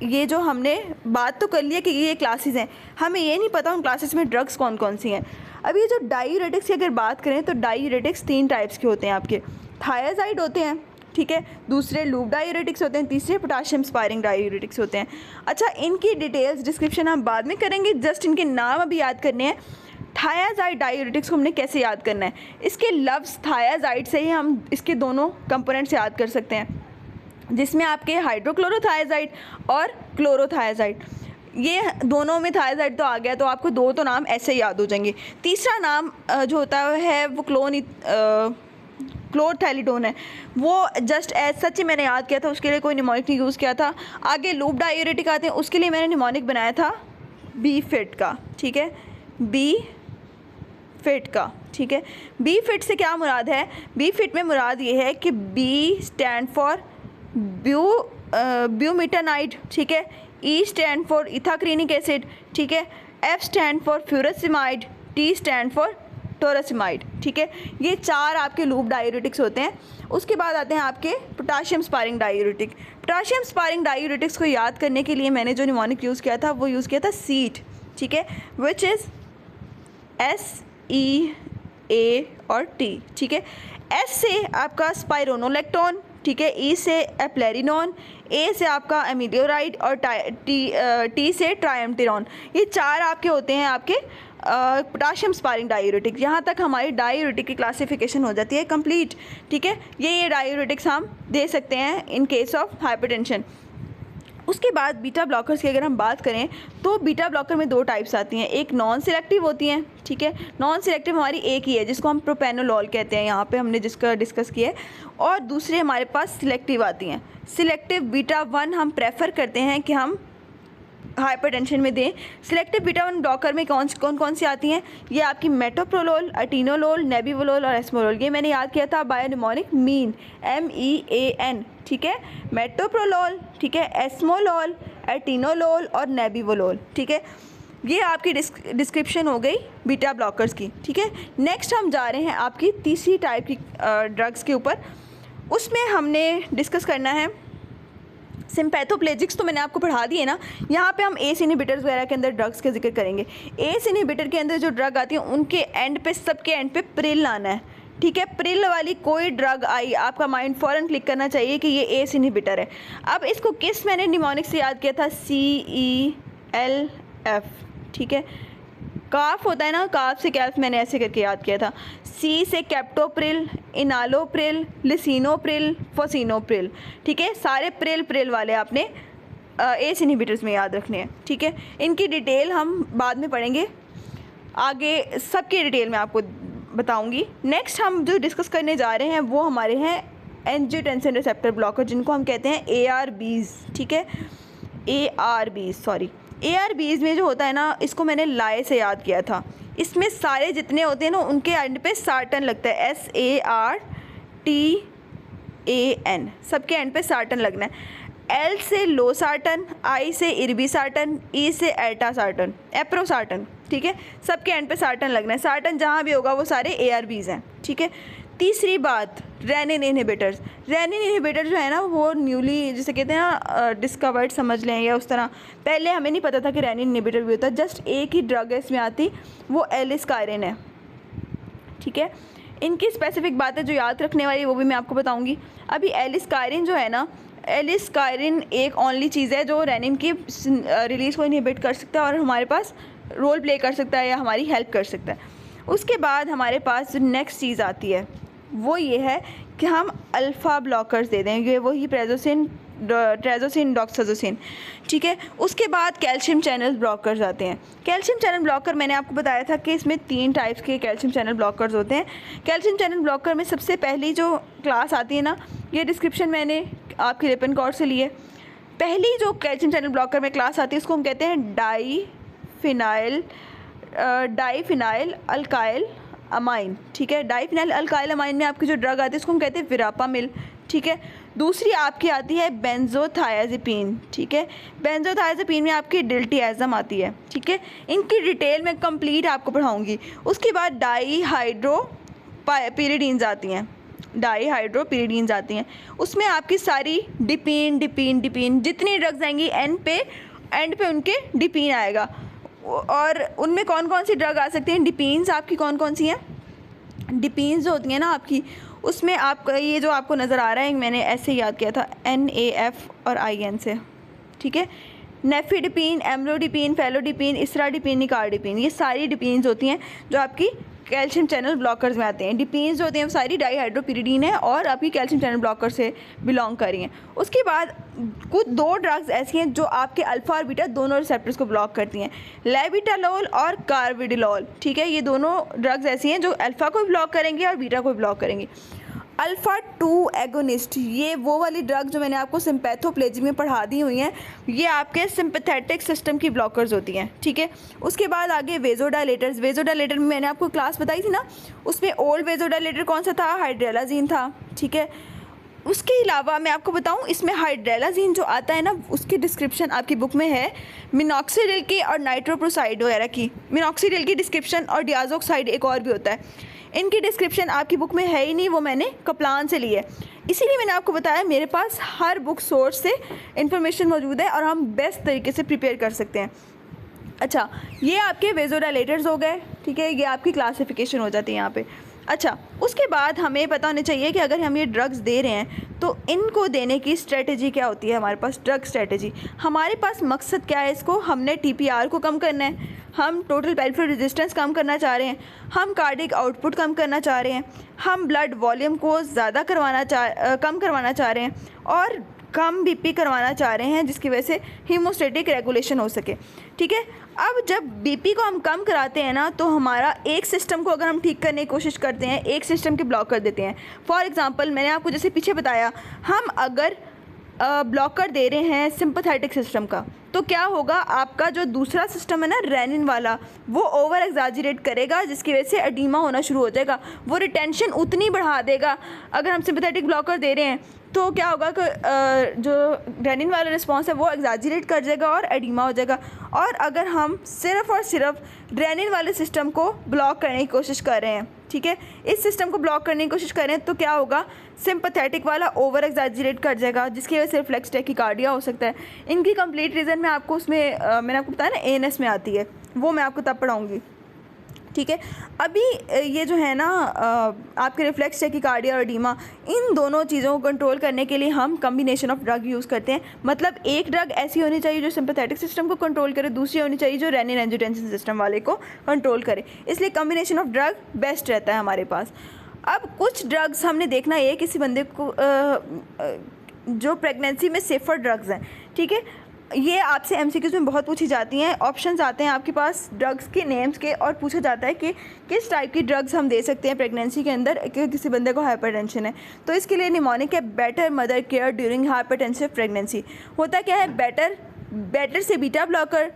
ये जो हमने बात तो कर लिया कि ये क्लासेस हैं, हमें ये नहीं पता उन क्लासेस में ड्रग्स कौन कौन सी हैं। अब ये जो डायूरेटिक्स की अगर बात करें तो डायूरेटिक्स 3 टाइप्स के होते हैं आपके। थायाजाइड होते हैं, ठीक है, दूसरे लूप डायूरेटिक्स होते हैं, तीसरे पोटाशियम स्पायरिंग डायूरेटिक्स होते हैं। अच्छा, इनकी डिटेल्स डिस्क्रिप्शन हम बाद में करेंगे, जस्ट इनके नाम अभी याद करने हैं। थायाजाइड डायूरेटिक्स को हमने कैसे याद करना है, इसके लफ्ज़ थायाजाइड से ही हम इसके दोनों कंपोनेंट्स याद कर सकते हैं, जिसमें आपके हाइड्रोक्लोरोथायाजाइड और क्लोरोथायाजाइड, ये दोनों में थायाजाइड तो आ गया तो आपको 2 तो नाम ऐसे याद हो जाएंगे। तीसरा नाम जो होता है वो क्लोरथैलिडोन है, वो जस्ट एज सच ही मैंने याद किया था, उसके लिए कोई निमोनिक नहीं यूज़ किया था। आगे लूप डायूरेटिक आते हैं, उसके लिए मैंने निमोनिक बनाया था बी फिट का, ठीक है, बी फिट का, ठीक है। बी फिट से क्या मुराद है, बी फिट में मुराद ये है कि बी स्टैंड फॉर ब्यूमिटानाइड, ठीक है, E stand for ethacrynic acid, ठीक है, F stand for furosemide, T stand for torsemide, ठीक है। ये 4 आपके लूप डायूरेटिक्स होते हैं। उसके बाद आते हैं आपके पोटाशियम स्पायरिंग डायूरेटिक। पोटाशियम स्पायरिंग डायूरेटिक्स को याद करने के लिए मैंने जो निमोनिक यूज़ किया था वो यूज़ किया था सीट, ठीक है, विच इज़ SEA और T, ठीक है। S से आपका स्पाइरोनोलेक्टोन, ठीक है, E से एप्लेरिनोन, A से आपका एमिलियोराइड और T से ट्रायम्टिरॉन। ये 4 आपके होते हैं आपके पोटाशियम स्पायरिंग डायूरेटिक। यहाँ तक हमारी डायूरेटिक की क्लासिफिकेशन हो जाती है कंप्लीट, ठीक है। ये डायूरेटिक्स हम दे सकते हैं इन केस ऑफ हाइपरटेंशन। उसके बाद बीटा ब्लॉकर्स की अगर हम बात करें तो बीटा ब्लॉकर में 2 टाइप्स आती हैं, एक नॉन सिलेक्टिव होती हैं, ठीक है, नॉन सिलेक्टिव हमारी एक ही है जिसको हम प्रोपेनोलॉल कहते हैं, यहाँ पे हमने जिसका डिस्कस किया है, और दूसरे हमारे पास सिलेक्टिव आती हैं। सिलेक्टिव बीटा 1 हम प्रेफर करते हैं कि हम हाइपरटेंशन में दें। सिलेक्टिव बीटा 1 ब्लॉकर में कौन सी आती हैं, ये आपकी मेटोप्रोलोल, अटीनोलोल, नेबिवोलोल और एस्मोलोल। ये मैंने याद किया था बायोनिमोनिक मीन, MEAN, ठीक है, मेटोप्रोलोल, ठीक है, एस्मोलोल, एटीनोलोल और नेबिवोलोल, ठीक है। ये आपकी डिस्क्रिप्शन हो गई बीटा ब्लॉकर्स की, ठीक है। नेक्स्ट हम जा रहे हैं आपकी तीसरी टाइप की ड्रग्स के ऊपर। उसमें हमने डिस्कस करना है सिम्पैथोप्लेजिक्स, तो मैंने आपको पढ़ा दिए ना। यहाँ पे हम ACE इनहिबिटर्स वगैरह के अंदर ड्रग्स का जिक्र करेंगे। ACE इनहिबिटर के अंदर जो ड्रग आती है उनके एंड पे, सबके एंड पे प्रिल आना है, ठीक है, प्रिल वाली कोई ड्रग आई, आपका माइंड फ़ौरन क्लिक करना चाहिए कि ये एस इनहिबिटर है। अब इसको किस मैंने निमोनिक से याद किया था, CELF, ठीक है। काफ होता है ना, काफ से कैफ मैंने ऐसे करके याद किया था। सी से कैप्टोप्रिल, इनालोप्रिल, लिसिनोप्रिल, फोसिनोप्रिल, ठीक है। सारे प्रिल वाले आपने एस इनहिबिटर्स में याद रखने हैं, ठीक है। इनकी डिटेल हम बाद में पढ़ेंगे, आगे सबकी डिटेल में आपको बताऊंगी। नेक्स्ट हम जो डिस्कस करने जा रहे हैं वो हमारे हैं एंजियोटेंसिन रिसेप्टर ब्लॉकर, जिनको हम कहते हैं ARBs, ठीक है। ARBs में जो होता है ना, इसको मैंने लाए से याद किया था। इसमें सारे जितने होते हैं ना, उनके एंड पे सार्टन लगता है, SARTAN, सबके एंड पे सार्टन लगना है। L से लोसार्टन, I से इर्बिसार्टन, E से एल्टासार्टन, एप्रोसार्टन, ठीक है। सबके एंड पे सार्टन लगना है। सार्टन जहाँ भी होगा वो सारे ARBs हैं, ठीक है। तीसरी बात, रेनिन इनहिबिटर्स। रेनिन इनहिबिटर जो है ना, वो न्यूली जिसे कहते हैं ना डिस्कवर्ड समझ लें, या उस तरह पहले हमें नहीं पता था कि रेनिन इनहिबिटर भी होता है। जस्ट एक ही ड्रग है इसमें आती, वो एलिस्कायरिन है, ठीक है। इनकी स्पेसिफिक बातें जो याद रखने वाली वो भी मैं आपको बताऊँगी। अभी एलिस्कायरिन जो है ना, एलिस्कायरिन एक ओनली चीज़ है जो रेनिन की रिलीज़ को इनहिबिट कर सकता है और हमारे पास रोल प्ले कर सकता है या हमारी हेल्प कर सकता है। उसके बाद हमारे पास जो नेक्स्ट चीज़ आती है वो ये है कि हम अल्फ़ा ब्लॉकर्स दे देंगे, वही ट्रेजोसिन, डॉक्साजोसिन, ठीक है। उसके बाद कैल्शियम चैनल ब्लॉकर्स आते हैं। कैल्शियम चैनल ब्लॉकर मैंने आपको बताया था कि इसमें 3 टाइप्स के कैल्शियम चैनल ब्लॉकर्स होते हैं। कैल्शियम चैनल ब्लॉकर में सबसे पहली जो क्लास आती है ना, ये डिस्क्रिप्शन मैंने आपके लिपन कोर्स से लिए। पहली जो कैल्शियम चैनल ब्लॉकर में क्लास आती है उसको हम कहते हैं डाईफिनाइल अल्काइल अमाइन, ठीक है। डाईफिनाइल अल्काइल अमाइन में आपकी जो ड्रग आती है उसको हम कहते हैं विरापामिल, ठीक है। दूसरी आपकी आती है बेंजोथायाज़ेपिन, ठीक है। बेंजोथायाज़ेपिन में आपकी डिल्टियाज़म आती है, ठीक है। इनकी डिटेल में कंप्लीट आपको पढ़ाऊँगी। उसके बाद डाईहाइड्रोपिरिडीन्स आती हैं, डाईहाइड्रोपिरिडीन्स आती हैं। उसमें आपकी सारी डिपीन जितनी ड्रग्स आएंगी एंड पे उनके डिपीन आएगा। और उनमें कौन कौन सी ड्रग आ सकती हैं, डिपीन्स आपकी कौन कौन सी हैं, डिपीन्स जो होती हैं ना आपकी, उसमें आपका ये जो आपको नज़र आ रहा है, मैंने ऐसे याद किया था NAF और IN से, ठीक है। नेफिडिपिन, एम्लोडिपिन, फेलोडिपिन, इसराडिपिन, निकार्डिपिन, ये सारी डिपीन्स होती हैं जो आपकी कैल्शियम चैनल ब्लॉकर्स में आते हैं। डिपीन्स जो होती हैं वो सारी डाईहाइड्रोपिरिडीन है और आपकी कैल्शियम चैनल ब्लॉकर से बिलोंग कर रही हैं। उसके बाद कुछ 2 ड्रग्स ऐसी हैं जो आपके अल्फ़ा और बीटा दोनों रिसेप्टर्स को ब्लॉक करती हैं, लेविटालोल और कार्बिडिलोल, ठीक है। ये दोनों ड्रग्स ऐसी हैं जो अल्फ़ा को भी ब्लॉक करेंगी और बीटा को भी ब्लॉक करेंगी। अल्फ़ा-2 एगोनिस्ट, ये वो वाली ड्रग जो मैंने आपको सिम्पैथोप्लेजी में पढ़ा दी हुई हैं, ये आपके सिंपैथेटिक सिस्टम की ब्लॉकर्स होती हैं, ठीक है। उसके बाद आगे वेज़ोडाइलेटर्स। वेज़ोडाइलेटर में मैंने आपको क्लास बताई थी ना, उसमें ओल्ड वेज़ोडाइलेटर कौन सा था, हाइड्रेलाजीन था, ठीक है। उसके अलावा मैं आपको बताऊं, इसमें हाइड्रेलाजीन जो आता है ना, उसकी डिस्क्रिप्शन आपकी बुक में है मिनॉक्सिडिल की और नाइट्रोप्रोसाइड वगैरह की। मिनॉक्सिडिल की डिस्क्रिप्शन और डियाजोक्साइड एक और भी होता है, इनकी डिस्क्रिप्शन आपकी बुक में है ही नहीं, वो मैंने कप्लान से ली है। इसीलिए मैंने आपको बताया मेरे पास हर बुक सोर्स से इन्फॉर्मेशन मौजूद है और हम बेस्ट तरीके से प्रिपेयर कर सकते हैं। अच्छा, ये आपके वेज़ोडाइलेटर्स हो गए, ठीक है, ये आपकी क्लासिफिकेशन हो जाती है यहाँ पे। अच्छा, उसके बाद हमें पता होना चाहिए कि अगर हम ये ड्रग्स दे रहे हैं तो इनको देने की स्ट्रेटजी क्या होती है। हमारे पास ड्रग स्ट्रेटजी, हमारे पास मकसद क्या है, इसको हमने TPR को कम करना है, हम टोटल पेरिफेरल रेजिस्टेंस कम करना चाह रहे हैं, हम कार्डिक आउटपुट कम करना चाह रहे हैं, हम ब्लड वॉल्यूम को ज़्यादा कम करवाना चाह रहे हैं और कम BP करवाना चाह रहे हैं, जिसकी वजह से हीमोस्टेटिक रेगुलेशन हो सके, ठीक है। अब जब BP को हम कम कराते हैं ना, तो हमारा एक सिस्टम को अगर हम ठीक करने की कोशिश करते हैं, एक सिस्टम के ब्लॉक कर देते हैं। फॉर एग्ज़ाम्पल, मैंने आपको जैसे पीछे बताया, हम अगर ब्लॉकर दे रहे हैं सिंपैथेटिक सिस्टम का, तो क्या होगा, आपका जो दूसरा सिस्टम है ना रेनिन वाला, वो ओवर एग्जैजरेट करेगा, जिसकी वजह से एडीमा होना शुरू हो जाएगा, वो रिटेंशन उतनी बढ़ा देगा। अगर हम सिंपैथेटिक ब्लॉकर दे रहे हैं तो क्या होगा कि जो रेनिन वाला रिस्पॉन्स है वो एग्जैजरेट कर जाएगा और एडीमा हो जाएगा। और अगर हम सिर्फ़ और सिर्फ रेनिन वाले सिस्टम को ब्लॉक करने की कोशिश कर रहे हैं, ठीक है, इस सिस्टम को ब्लॉक करने की कोशिश कर रहे हैं, तो क्या होगा, सिंपैथेटिक वाला ओवर एग्जैजरेट कर जाएगा, जिसकी वजह से रिफ्लेक्स टैकीकार्डिया हो सकता है। इनकी कंप्लीट रीज़न मैं आपको उसमें मैंने आपको बताया ना ANS में आती है, वो मैं आपको तब पढ़ाऊँगी। ठीक है। अभी ये जो है ना आपके रिफ्लेक्स टैकीकार्डिया और एडीमा, इन दोनों चीज़ों को कंट्रोल करने के लिए हम कम्बिनेशन ऑफ ड्रग यूज़ करते हैं। मतलब एक ड्रग ऐसी होनी चाहिए जो सिंपैथेटिक सिस्टम को कंट्रोल करे, दूसरी होनी चाहिए जो रेनिन एंजियोटेंसिन सिस्टम वाले को कंट्रोल करे, इसलिए कम्बिनेशन ऑफ ड्रग बेस्ट रहता है हमारे पास। अब कुछ ड्रग्स हमने देखना है किसी बंदे को जो प्रेगनेंसी में सेफर ड्रग्स हैं, ठीक है, ये आपसे एमसीक्यूज़ में बहुत पूछी जाती हैं। ऑप्शंस आते हैं आपके पास ड्रग्स के नेम्स के और पूछा जाता है कि किस टाइप की ड्रग्स हम दे सकते हैं प्रेगनेंसी के अंदर कि किसी बंदे को हाइपरटेंशन है। तो इसके लिए निमोनिक है better mother care during hypertensive pregnancy. होता क्या है, बेटर से बीटा ब्लॉकर,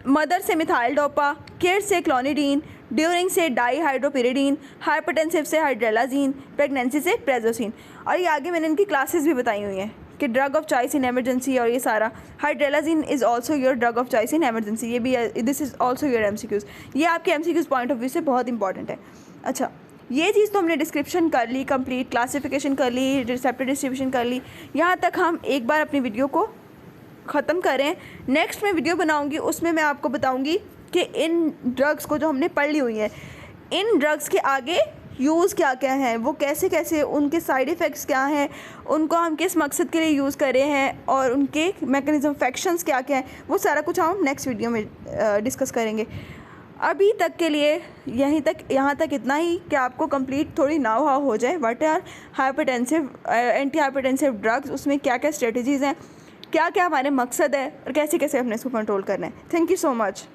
मदर से मिथाइल डोपा, केयर से क्लोनिडीन, ड्यूरिंग से डाईहाइड्रोपिरिडीन, हाइपरटेंसिव से हाइड्रेलाजीन, प्रेगनेंसी से प्रेजोसिन। और ये आगे मैंने इनकी क्लासेस भी बताई हुई हैं कि drug of choice in emergency, और ये सारा hydralazine is also your drug of choice in emergency, ये भी this is also your MCQs. ये आपके एमसीक्यूज़ पॉइंट ऑफ व्यू से बहुत इंपॉर्टेंट है। अच्छा, ये चीज़ तो हमने डिस्क्रिप्शन कर ली, कंप्लीट क्लासिफिकेशन कर ली, रिसेप्टर डिस्ट्रीब्यूशन कर ली। यहाँ तक हम एक बार अपनी वीडियो को ख़त्म करें। नेक्स्ट मैं वीडियो बनाऊँगी, उसमें मैं आपको बताऊँगी कि इन ड्रग्स को जो हमने पढ़ ली हुई है, इन ड्रग्स के आगे यूज़ क्या क्या है, वो कैसे कैसे, उनके साइड इफ़ेक्ट्स क्या हैं, उनको हम किस मकसद के लिए यूज़ कर रहे हैं, और उनके मैकेनिज़्म फैक्शंस क्या क्या हैं, वो सारा कुछ हम नेक्स्ट वीडियो में डिस्कस करेंगे। अभी तक के लिए यहाँ तक इतना ही कि आपको कंप्लीट थोड़ी नाव हाव हो जाए what are hypertensive anti hypertensive drugs, उसमें क्या क्या स्ट्रेटजीज़ हैं, क्या क्या हमारे मकसद है और कैसे कैसे हमने इसको कंट्रोल करना है। Thank you so much.